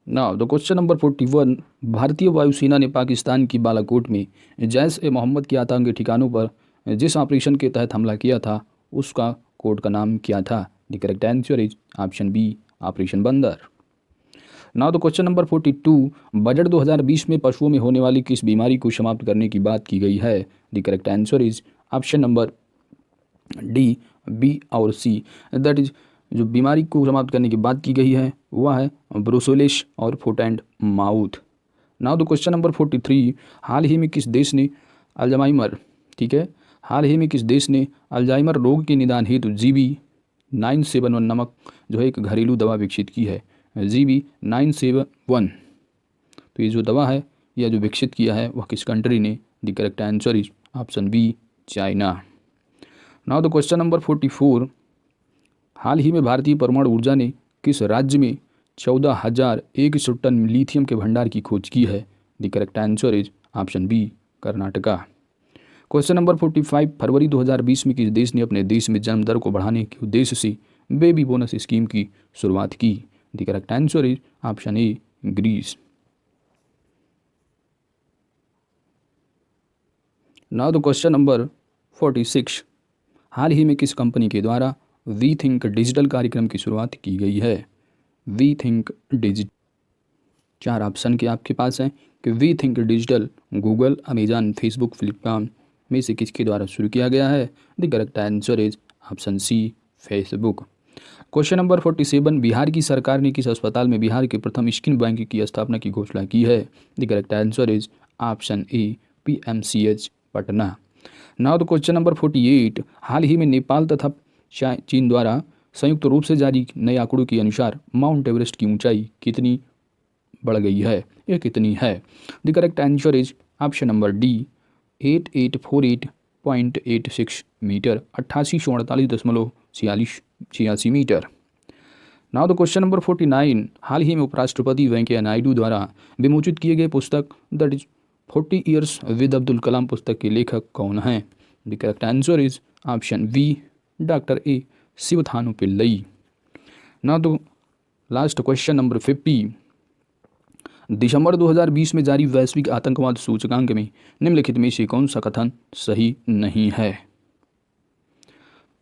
Now the question number 41, भारतीय वायुसेना ने पाकिस्तान की बालाकोट में जैश-ए-मोहम्मद के आतंकी ठिकानों पर जिस ऑपरेशन के तहत हमला किया था उसका कोड का नाम क्या था? The correct answer is option B, operation Bandar. Now the question number 42, budget 2020 में पशुओं में होने वाली किस बीमारी को समाप्त करने की बात की गई है? The correct answer is option number D, B और सी। दैट इज, जो बीमारी को समाप्त करने की बात की गई है वह है ब्रुसेलोसिस और foot and mouth. Now the question number 43, हाल ही में किस देश ने अल्जाइमर रोग के निदान हेतु GB971 नामक जो है एक घरेलू दवा विकसित की है? GB971, तो ये जो दवा है या जो विकसित किया है वह किस कंट्री ने? The correct answer is option B, China. Now the question number 44, हाल ही में भारतीय परमाणु ऊर्जा ने किस राज्य में 14,100 टन लिथियम के भंडार की खोज की है? The correct answer is option B, Karnataka. Question number 45, फरवरी 2020 में किस देश ने अपने देश में जन्म दर को बढ़ाने के उद्देश्य से बेबी बोनस स्कीम की शुरुआत की? The correct answer is option A, Greece. Now the question number 46, हाल ही में किस कंपनी के द्वारा वी थिंक डिजिटल कार्यक्रम की शुरुआत की गई है? वी थिंक डिजिटल, 4 ऑप्शन के आपके पास हैं कि we think digital Google, Amazon, Facebook, Flipkart में से किसके द्वारा शुरू किया गया है? The correct answer is option C, Facebook. Question number 47, Bihar की सरकार ने किस अस्पताल में बिहार के प्रथम स्किन बैंक की स्थापना की घोषणा की है? The correct answer is option A, PMCH, Patna. Now the question number 48, हाल ही में नेपाल तथा चीन द्वारा संयुक्त रूप से जारी नए आंकड़ों के अनुसार माउंट एवरेस्ट की ऊंचाई कितनी बढ़ गई है? यह कितनी है? The correct answer is option number D, 8848.86 metre, 8848.86 metre. Now the question number 49, हाल ही में उपराष्ट्रपति वेंकैया नायडू द्वारा विमोचित किए गए पुस्तक that is 40 years with Abdul Kalam पुस्तक के लेखक कौन हैं? The correct answer is option B, doctor A, Sivathanu Pillai. Now the last question number 50, दिसंबर 2020 में जारी वैश्विक आतंकवाद सूचकांक में निम्नलिखित में से कौन सा कथन सही नहीं है?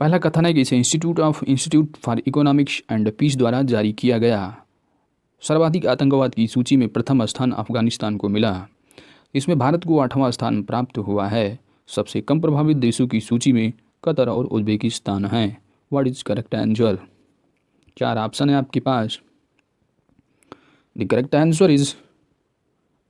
पहला कथन है कि इसे institute for economics and peace द्वारा जारी किया गया। सर्वाधिक आतंकवाद की सूची में प्रथम स्थान अफगानिस्तान को मिला। इसमें भारत को 8वां स्थान प्राप्त हुआ है। सबसे कम प्रभावित देशों की सूची में कतर और उज्बेकिस्तान हैं। What is correct answer? 4 option है आपके पास। The correct answer is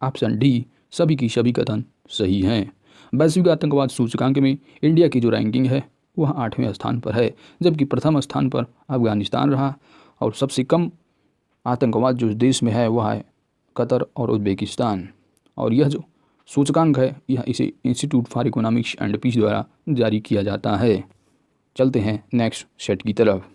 option D, सभी की सभी कथन सही हैं। वैश्विक आतंकवाद सूचकांक में इंडिया की जो रैंकिंग है वह 8वें स्थान पर है, जबकि प्रथम स्थान पर अफगानिस्तान रहा और सबसे कम आतंकवाद जो देश में है वह है कतर और उज़्बेकिस्तान। और यह जो सूचकांक है यह इसे institute for economics and peace द्वारा जारी किया जाता है। चलते हैं नेक्स्ट सेट की तरफ।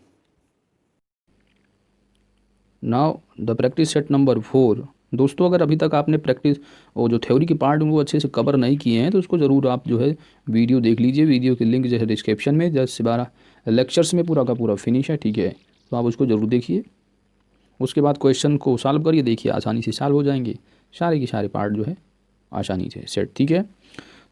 Now the practice set number 4। दोस्तों अगर अभी तक आपने प्रैक्टिस और जो थ्योरी के पार्ट वो अच्छे से कवर नहीं किए हैं तो उसको ज़रूर आप जो है वीडियो देख लीजिए। वीडियो की लिंक जो है डिस्क्रिप्शन में 10 से 12 लेक्चर्स में पूरा का पूरा फिनिश है, ठीक है। तो आप उसको ज़रूर देखिए, उसके बाद क्वेश्चन को सॉल्व करिए, देखिए आसानी से सॉल्व हो जाएंगे सारे के सारे पार्ट जो है आसानी से सेट, ठीक है।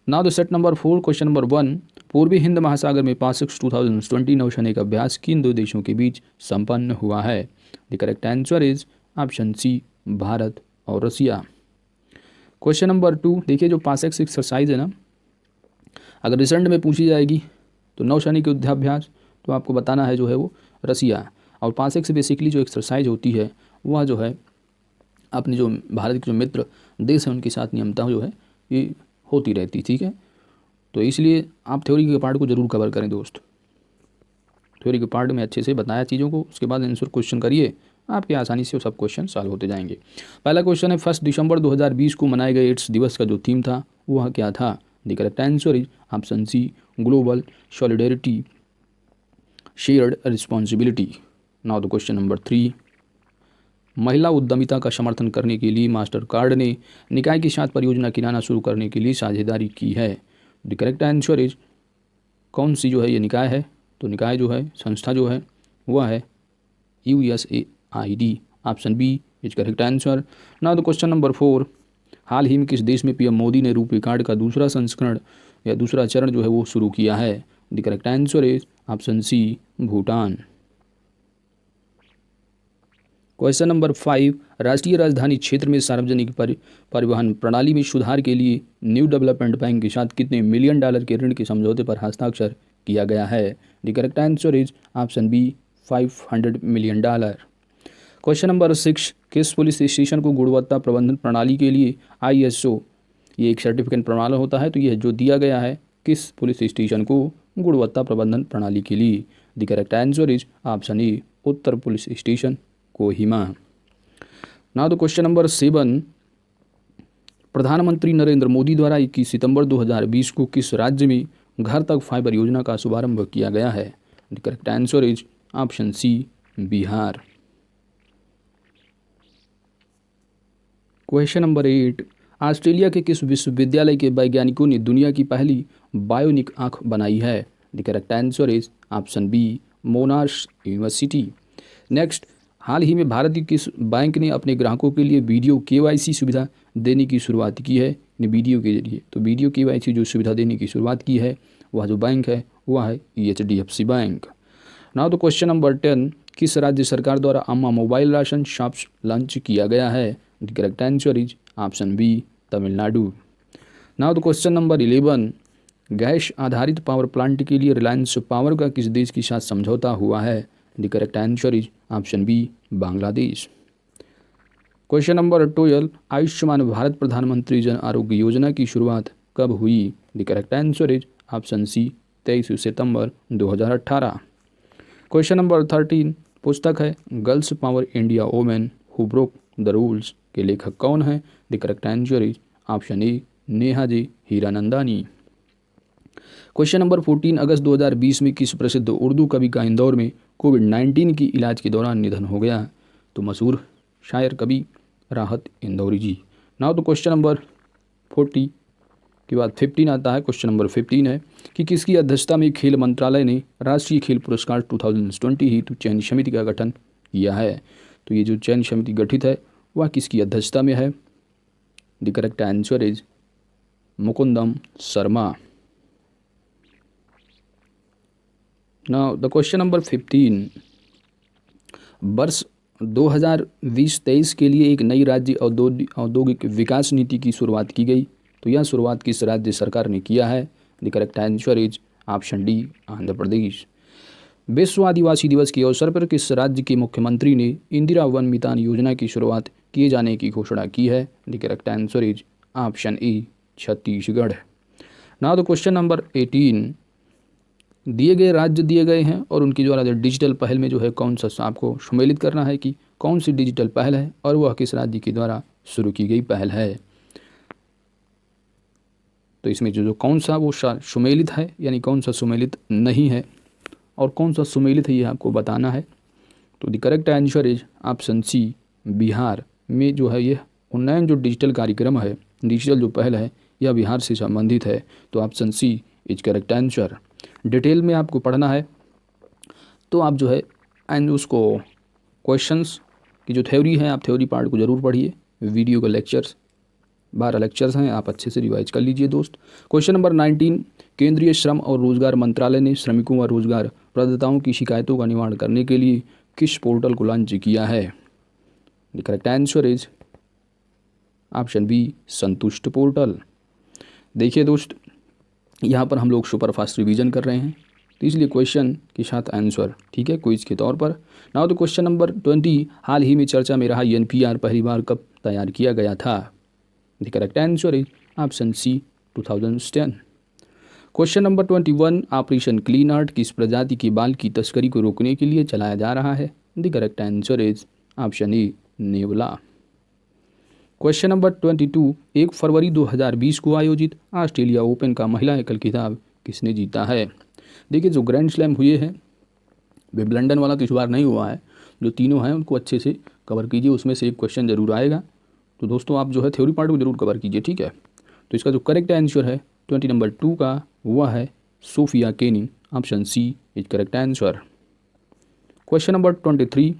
Now the set number 4 question number 1। पूर्वी हिंद महासागर में पासिक्स 2020 नौसेना का अभ्यास किन दो देशों के बीच संपन्न हुआ है? The correct answer is option C, Bharat और रसिया। क्वेश्चन नंबर 2 देखिए, जो पासिक्स एक्सरसाइज है ना, अगर रिसेंट में पूछी जाएगी तो नौसैनिक युद्धाभ्यास तो आपको बताना है जो है वो रसिया। और पासिक्स बेसिकली जो एक्सरसाइज होती है वह जो है अपने जो भारत के जो मित्र देश हैं उनके साथ नियमता जो है ये होती रहती, ठीक है। तो इसलिए आप थ्योरी के पार्ट को जरूर कवर करें दोस्त। थ्योरी के पार्ट में अच्छे से बताया चीज़ों को, उसके बाद आंसर क्वेश्चन करिए, आपके आसानी से वो सब क्वेश्चन सॉल्व होते जाएंगे। पहला क्वेश्चन है 1 दिसंबर 2020 को मनाए गए एड्स दिवस का जो थीम था वह क्या था? The correct answer is option C, global solidarity shared responsibility. Now the question number 3। महिला उद्यमिता का समर्थन करने के लिए मास्टर कार्ड ने निकाय के साथ परियोजना किराना शुरू करने के लिए साझेदारी की है। द करेक्ट आंसर इज, कौन सी जो है ये निकाय है? तो निकाय जो है संस्था जो है वह है USAID। Option B is correct answer. Now the question number 4। हाल ही में किस देश में पीएम मोदी ने रुपे कार्ड का दूसरा संस्करण या दूसरा चरण जो है वो शुरू किया है? The correct answer is option C, Bhutan. Question number 5। राष्ट्रीय राजधानी क्षेत्र में सार्वजनिक परिवहन प्रणाली में सुधार के लिए न्यू डेवलपमेंट बैंक के साथ कितने मिलियन डॉलर के ऋण के समझौते पर हस्ताक्षर किया गया है? The correct answer is option B, 500 million dollar. Question number 6। किस पुलिस स्टेशन को गुणवत्ता प्रबंधन प्रणाली के लिए ISO ये एक सर्टिफिकेट प्रणाली होता है, तो यह जो दिया गया है किस पुलिस स्टेशन को गुणवत्ता प्रबंधन प्रणाली के लिए? The correct answer is option A, Uttar police station Kohima. Now the question number 7। प्रधानमंत्री नरेंद्र मोदी द्वारा 21 सितंबर 2020 को किस राज्य में घर तक फाइबर योजना का शुभारंभ किया गया है? The correct answer is option C, Bihar. Question number 8। Australia के किस विश्वविद्यालय के वैज्ञानिकों ने दुनिया की पहली बायोनिक आंख बनाई है? The correct answer is option B, Monash University. Next, हाल ही में भारत के किस बैंक ने अपने ग्राहकों के लिए वीडियो KYC सुविधा देने की शुरुआत की है? वीडियो के जरिए तो वीडियो KYC जो सुविधा देने की शुरुआत की है वह जो बैंक है वह है HDFC बैंक। नाउ तो क्वेश्चन नंबर 10। किस राज्य सरकार द्वारा अम्मा मोबाइल राशन शॉप्स लॉन्च किया गया है? The correct answer is option B, Tamil Nadu. Now तो क्वेश्चन नंबर 11। गैस आधारित पावर प्लांट के लिए रिलायंस पावर का किस देश के साथ समझौता हुआ है? The correct answer is option B, Bangladesh. Question number 12। Ayushman Bharat प्रधानमंत्री जन आरोग्य योजना की शुरुआत कब हुई? The correct answer is option C, 23 सितंबर 2018। Question number 13। पुस्तक है girls power India women who broke the rules के लेखक कौन है? The correct answer is option A, Neha G Hiranandani. Question number 14। अगस्त 2020 में किस प्रसिद्ध उर्दू कवि का इंदौर में कोविड-19 की इलाज के दौरान निधन हो गया? तो मशहूर शायर कवि राहत इंदौरी जी। नाउ तो क्वेश्चन नंबर 40 के बाद 15 आता है। क्वेश्चन नंबर 15 है कि किसकी अध्यक्षता में खेल मंत्रालय ने राष्ट्रीय खेल पुरस्कार 2020 हेतु चयन समिति का गठन किया है? तो ये जो चयन समिति गठित है वह किसकी अध्यक्षता में है? The correct answer is Mukundan Sharma. Now the question number 15। वर्ष 2020-23 के लिए एक नई राज्य औद्योगिक विकास नीति की शुरुआत की गई, तो यह शुरुआत किस राज्य सरकार ने किया है? The correct answer is option D, Andhra Pradesh. विश्व आदिवासी दिवस के अवसर पर किस राज्य के मुख्यमंत्री ने इंदिरा वन मितान योजना की शुरुआत किए जाने की घोषणा की है? The correct answer is option A, Chhattisgarh. Now the question number 18। दिए गए राज्य दिए गए हैं और उनके द्वारा जो डिजिटल पहल में जो है कौन सा आपको सम्मिलित करना है कि कौन सी डिजिटल पहल है और वह किस राज्य के द्वारा शुरू की गई पहल है। तो इसमें जो कौन सा वो सुमेलित है यानी कौन सा सुमेलित नहीं है और कौन सा सुमेलित है ये आपको बताना है। तो the correct answer is option C, Bihar में जो है ये उन्नयन जो डिजिटल कार्यक्रम है, डिजिटल जो पहल है यह बिहार से संबंधित है। तो option C is correct answer. Detail में आपको पढ़ना है तो आप जो है एंड उसको क्वेश्चंस की जो थ्योरी है आप थ्योरी पार्ट को ज़रूर पढ़िए। वीडियो का लेक्चर्स 12 लेक्चर्स हैं, आप अच्छे से रिवाइज कर लीजिए दोस्त। क्वेश्चन नंबर 19, केंद्रीय श्रम और रोजगार मंत्रालय ने श्रमिकों व रोजगार प्रदाताओं की शिकायतों का निवारण करने के लिए किस पोर्टल को लॉन्च किया है। The correct answer is option B, Santusht portal. देखिए दोस्त, यहाँ पर हम लोग सुपर फास्ट रिवीजन कर रहे हैं तो इसलिए क्वेश्चन के साथ आंसर, ठीक है, क्विज के तौर पर। नाउ तो क्वेश्चन नंबर 20, हाल ही में चर्चा में रहा एनपीआर पहली बार कब तैयार किया गया था। The correct answer is option C, 2010। Question number 21, operation clean art किस प्रजाति के बाल की तस्करी को रोकने के लिए चलाया जा रहा है। The correct answer is option A, नेवला। क्वेश्चन नंबर 22, 1 फरवरी 2020 को आयोजित ऑस्ट्रेलिया ओपन का महिला एकल खिताब किसने जीता है। देखिए जो ग्रैंड स्लैम हुए हैं, विंबलडन वाला तो इस बार नहीं हुआ है, जो तीनों हैं उनको अच्छे से कवर कीजिए, उसमें से एक क्वेश्चन जरूर आएगा। तो दोस्तों आप जो है थ्योरी पार्ट को जरूर कवर कीजिए, ठीक है। तो इसका जो करेक्ट आंसर है 20 नंबर 2 का वह है Sophia Kenny, option C is correct answer. Question number 23,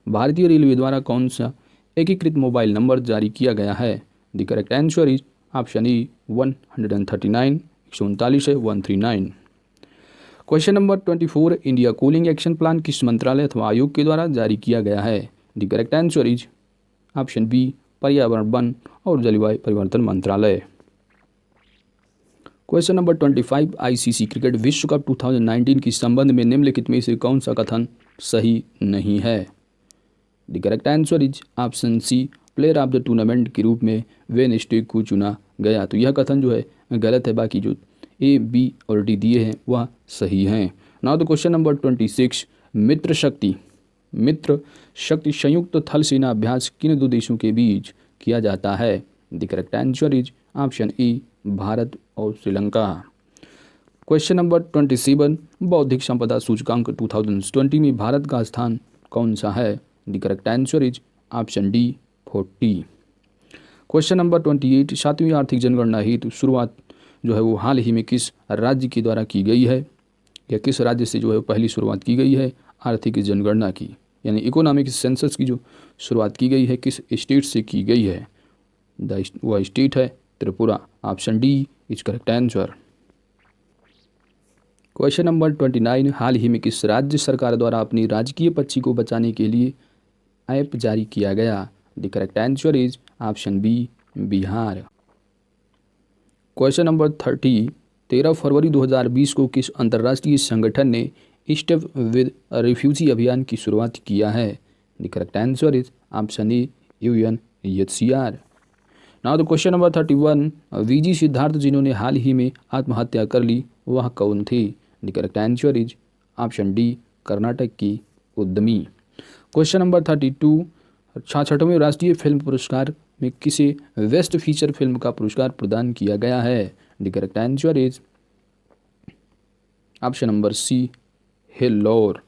भारतीय रेलवे द्वारा कौन सा एकीकृत मोबाइल नंबर जारी किया गया है। The correct answer is option E, 139, 139 है 139। Question number 24, India cooling action plan किस मंत्रालय अथवा आयोग के द्वारा जारी किया गया है। The correct answer is option B, पर्यावरण, वन और जलवायु परिवर्तन मंत्रालय। क्वेश्चन नंबर 25, आईसीसी क्रिकेट विश्व कप 2019 के संबंध में निम्नलिखित में से कौन सा कथन सही नहीं है। The correct answer is option C, player of the tournament के रूप में वेन स्टेक को चुना गया। तो यह कथन जो है गलत है, बाकी जो ए, बी और डी दिए हैं वह सही हैं। नाउ द क्वेश्चन नंबर 26, मित्र शक्ति संयुक्त थल सेना अभ्यास किन दो देशों के बीच किया जाता है। The correct answer is option E, Bharat और श्रीलंका। क्वेश्चन नंबर 27, बौद्धिक संपदा सूचकांक 2020 में भारत का स्थान कौन सा है। The correct answer is option D, 40। Question number 28, 7वीं आर्थिक जनगणना हेतु शुरुआत जो है वो हाल ही में किस राज्य के द्वारा की गई है, या किस राज्य से जो है पहली शुरुआत की गई है आर्थिक जनगणना की, यानी इकोनॉमिक सेंसस की जो शुरुआत की गई है किस स्टेट से की गई है। वह स्टेट है Tripura, option D is correct answer. Question number 29, हाल ही में किस राज्य सरकार द्वारा अपनी राजकीय पक्षी को बचाने के लिए ऐप जारी किया गया। The correct answer is option B, Bihar. Question number 30, 13 फरवरी 2020 को किस अंतर्राष्ट्रीय संगठन ने स्टेप विद रिफ्यूजी अभियान की शुरुआत किया है। The correct answer is option A, UNHCR। Now the question number 31, VG Siddhartha जिन्होंने हाल ही में आत्महत्या कर ली वह कौन थे। The correct answer is option D, Karnataka की उद्यमी। क्वेश्चन नंबर 32, 66वें राष्ट्रीय फिल्म पुरस्कार में किसे बेस्ट फीचर फिल्म का पुरस्कार प्रदान किया गया है। The correct answer is option number C, हेल्लोर।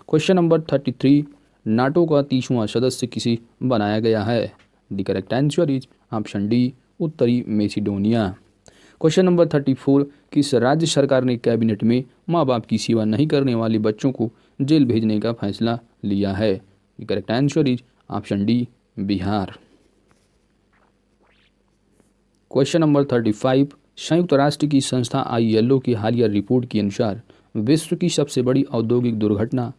क्वेश्चन नंबर 33, नाटो का 30वां सदस्य किसे बनाया गया है। The correct answer is option D, उत्तरी मैसेडोनिया। क्वेश्चन नंबर 34, किस राज्य सरकार ने कैबिनेट में माँ बाप की सेवा नहीं करने वाले बच्चों को जेल भेजने का फैसला लिया है। The correct answer is option D, Bihar. Question number 35, संयुक्त राष्ट्र की संस्था ILO की हालिया रिपोर्ट के अनुसार विश्व की सबसे बड़ी औद्योगिक दुर्घटना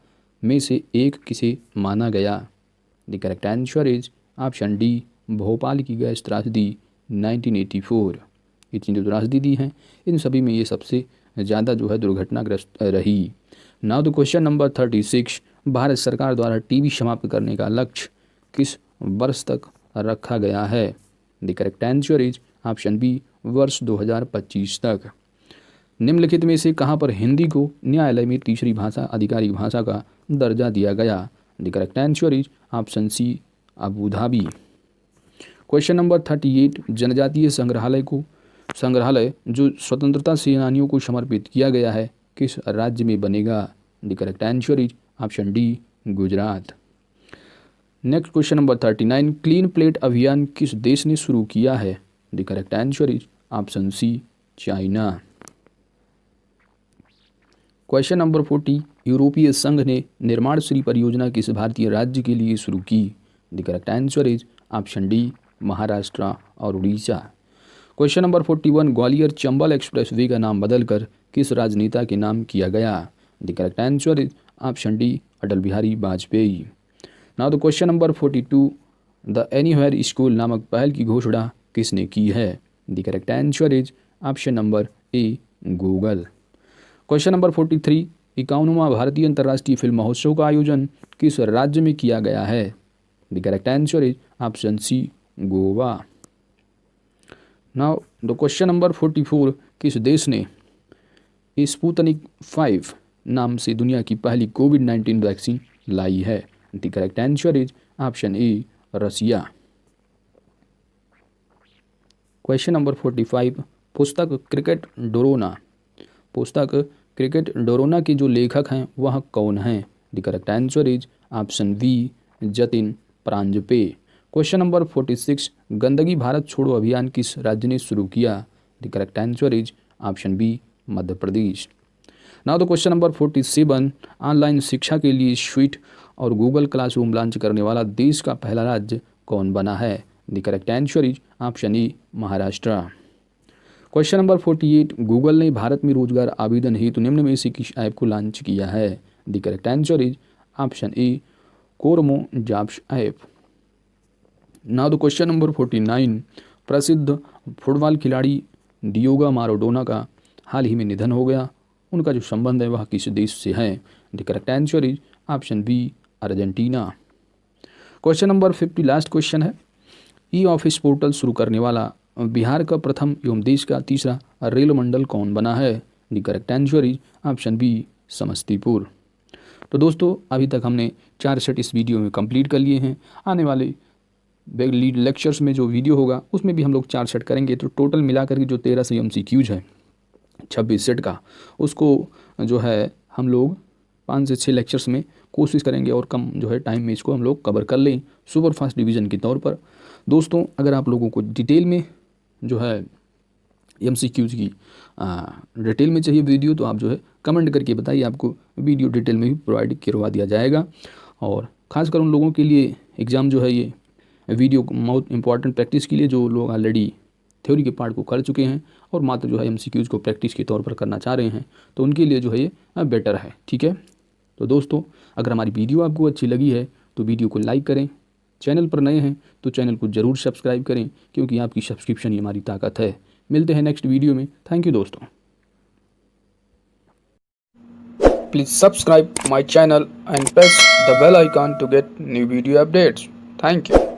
में से एक किसे माना गया। The correct answer is option D, Bhopal की गैस त्रासदी 1984। इतनी जो त्रासदी दी हैं इन सभी में ये सबसे ज़्यादा जो है दुर्घटनाग्रस्त रही। Now the question number 36, Bharat सरकार द्वारा टीबी समाप्त करने का लक्ष्य किस वर्ष तक रखा गया है। The correct answer is option B, वर्ष 2025 तक। निम्नलिखित में से कहाँ पर हिंदी को न्यायालय में तीसरी भाषा आधिकारिक भाषा का दर्जा दिया गया? The correct answer is option C, Abu Dhabi. Question number 38, जनजातीय संग्रहालय जो स्वतंत्रता सेनानियों को समर्पित किया गया है किस राज्य में बनेगा? The correct answer is option D, Gujarat. Next question number 39, clean plate अभियान किस देश ने शुरू किया है? The correct answer is option C, China. Question number 40, यूरोपीय संघ ने निर्माणश्री परियोजना किस भारतीय राज्य के लिए शुरू की? The correct answer is option D, Maharashtra और Odisha. Question number 41, Gwalior Chambal expressway का नाम बदलकर किस राजनेता के नाम किया गया? The correct answer is option D, Atal Bihari Vajpayee. Now the question number 42, the anywhere school नामक पहल की घोषणा किसने की है? The correct answer is option number A, Google. Question number 43, 51वां भारतीय अंतर्राष्ट्रीय फिल्म महोत्सव का आयोजन किस राज्य में किया गया है? The correct answer is option C, Goa. Now the question number 44, किस देश ने स्पुतनिक 5 नाम से दुनिया की पहली कोविड-19 वैक्सीन लाई है? The correct answer is option A, Russia. Question number 45, पुस्तक क्रिकेट डोरोना के जो लेखक हैं वह कौन हैं? The correct answer is option B, Jatin Paranjpe. Question number 46, गंदगी भारत छोड़ो अभियान किस राज्य ने शुरू किया? The correct answer is option B, Madhya Pradesh. Now the question number 47, online शिक्षा के लिए स्वीट और गूगल क्लासरूम लॉन्च करने वाला देश का पहला राज्य कौन बना है? The correct answer is option E, Maharashtra. Question number 48, Google ने भारत में रोजगार आवेदन हेतु निम्न में से किस ऐप को लॉन्च किया है? The correct answer is option A, Kormo Jobs app. Now the question number 49, प्रसिद्ध फुटबॉल खिलाड़ी डियोगो माराडोना का हाल ही में निधन हो गया, उनका जो संबंध है वह किस देश से है? The correct answer is option B, Argentina. Question number 50 last question है, ई ऑफिस पोर्टल शुरू करने वाला बिहार का प्रथम एवं देश का तीसरा रेल मंडल कौन बना है? The correct answer is option B, Samastipur. तो दोस्तों अभी तक हमने 4 सेट इस वीडियो में कंप्लीट कर लिए हैं। आने वाले लीड लेक्चर्स में जो वीडियो होगा उसमें भी हम लोग 4 सेट करेंगे। तो टोटल मिलाकर के जो 13 से MCQs है 26 सेट का, उसको जो है हम लोग 5 से 6 लेक्चर्स में कोशिश करेंगे और कम जो है टाइम में इसको हम लोग कवर कर लें सुपर फास्ट डिवीज़न के तौर पर। दोस्तों अगर आप लोगों को डिटेल में जो है MCQs की डिटेल में चाहिए वीडियो तो आप जो है कमेंट करके बताइए, आपको वीडियो डिटेल में भी प्रोवाइड करवा दिया जाएगा। और ख़ासकर उन लोगों के लिए एग्ज़ाम जो है ये वीडियो बहुत इंपॉर्टेंट प्रैक्टिस के लिए जो लोग ऑलरेडी थ्योरी के पार्ट को कर चुके हैं और मात्र जो है MCQs को प्रैक्टिस के तौर पर करना चाह रहे हैं, तो उनके लिए जो है ये बेटर है। ठीक है, तो दोस्तों अगर हमारी वीडियो आपको अच्छी लगी है तो वीडियो को लाइक करें, चैनल पर नए हैं तो चैनल को ज़रूर सब्सक्राइब करें, क्योंकि आपकी सब्सक्रिप्शन ही हमारी ताकत है। मिलते हैं नेक्स्ट वीडियो में। थैंक यू दोस्तों। Please subscribe my channel and press the bell icon to get new video updates. Thank you.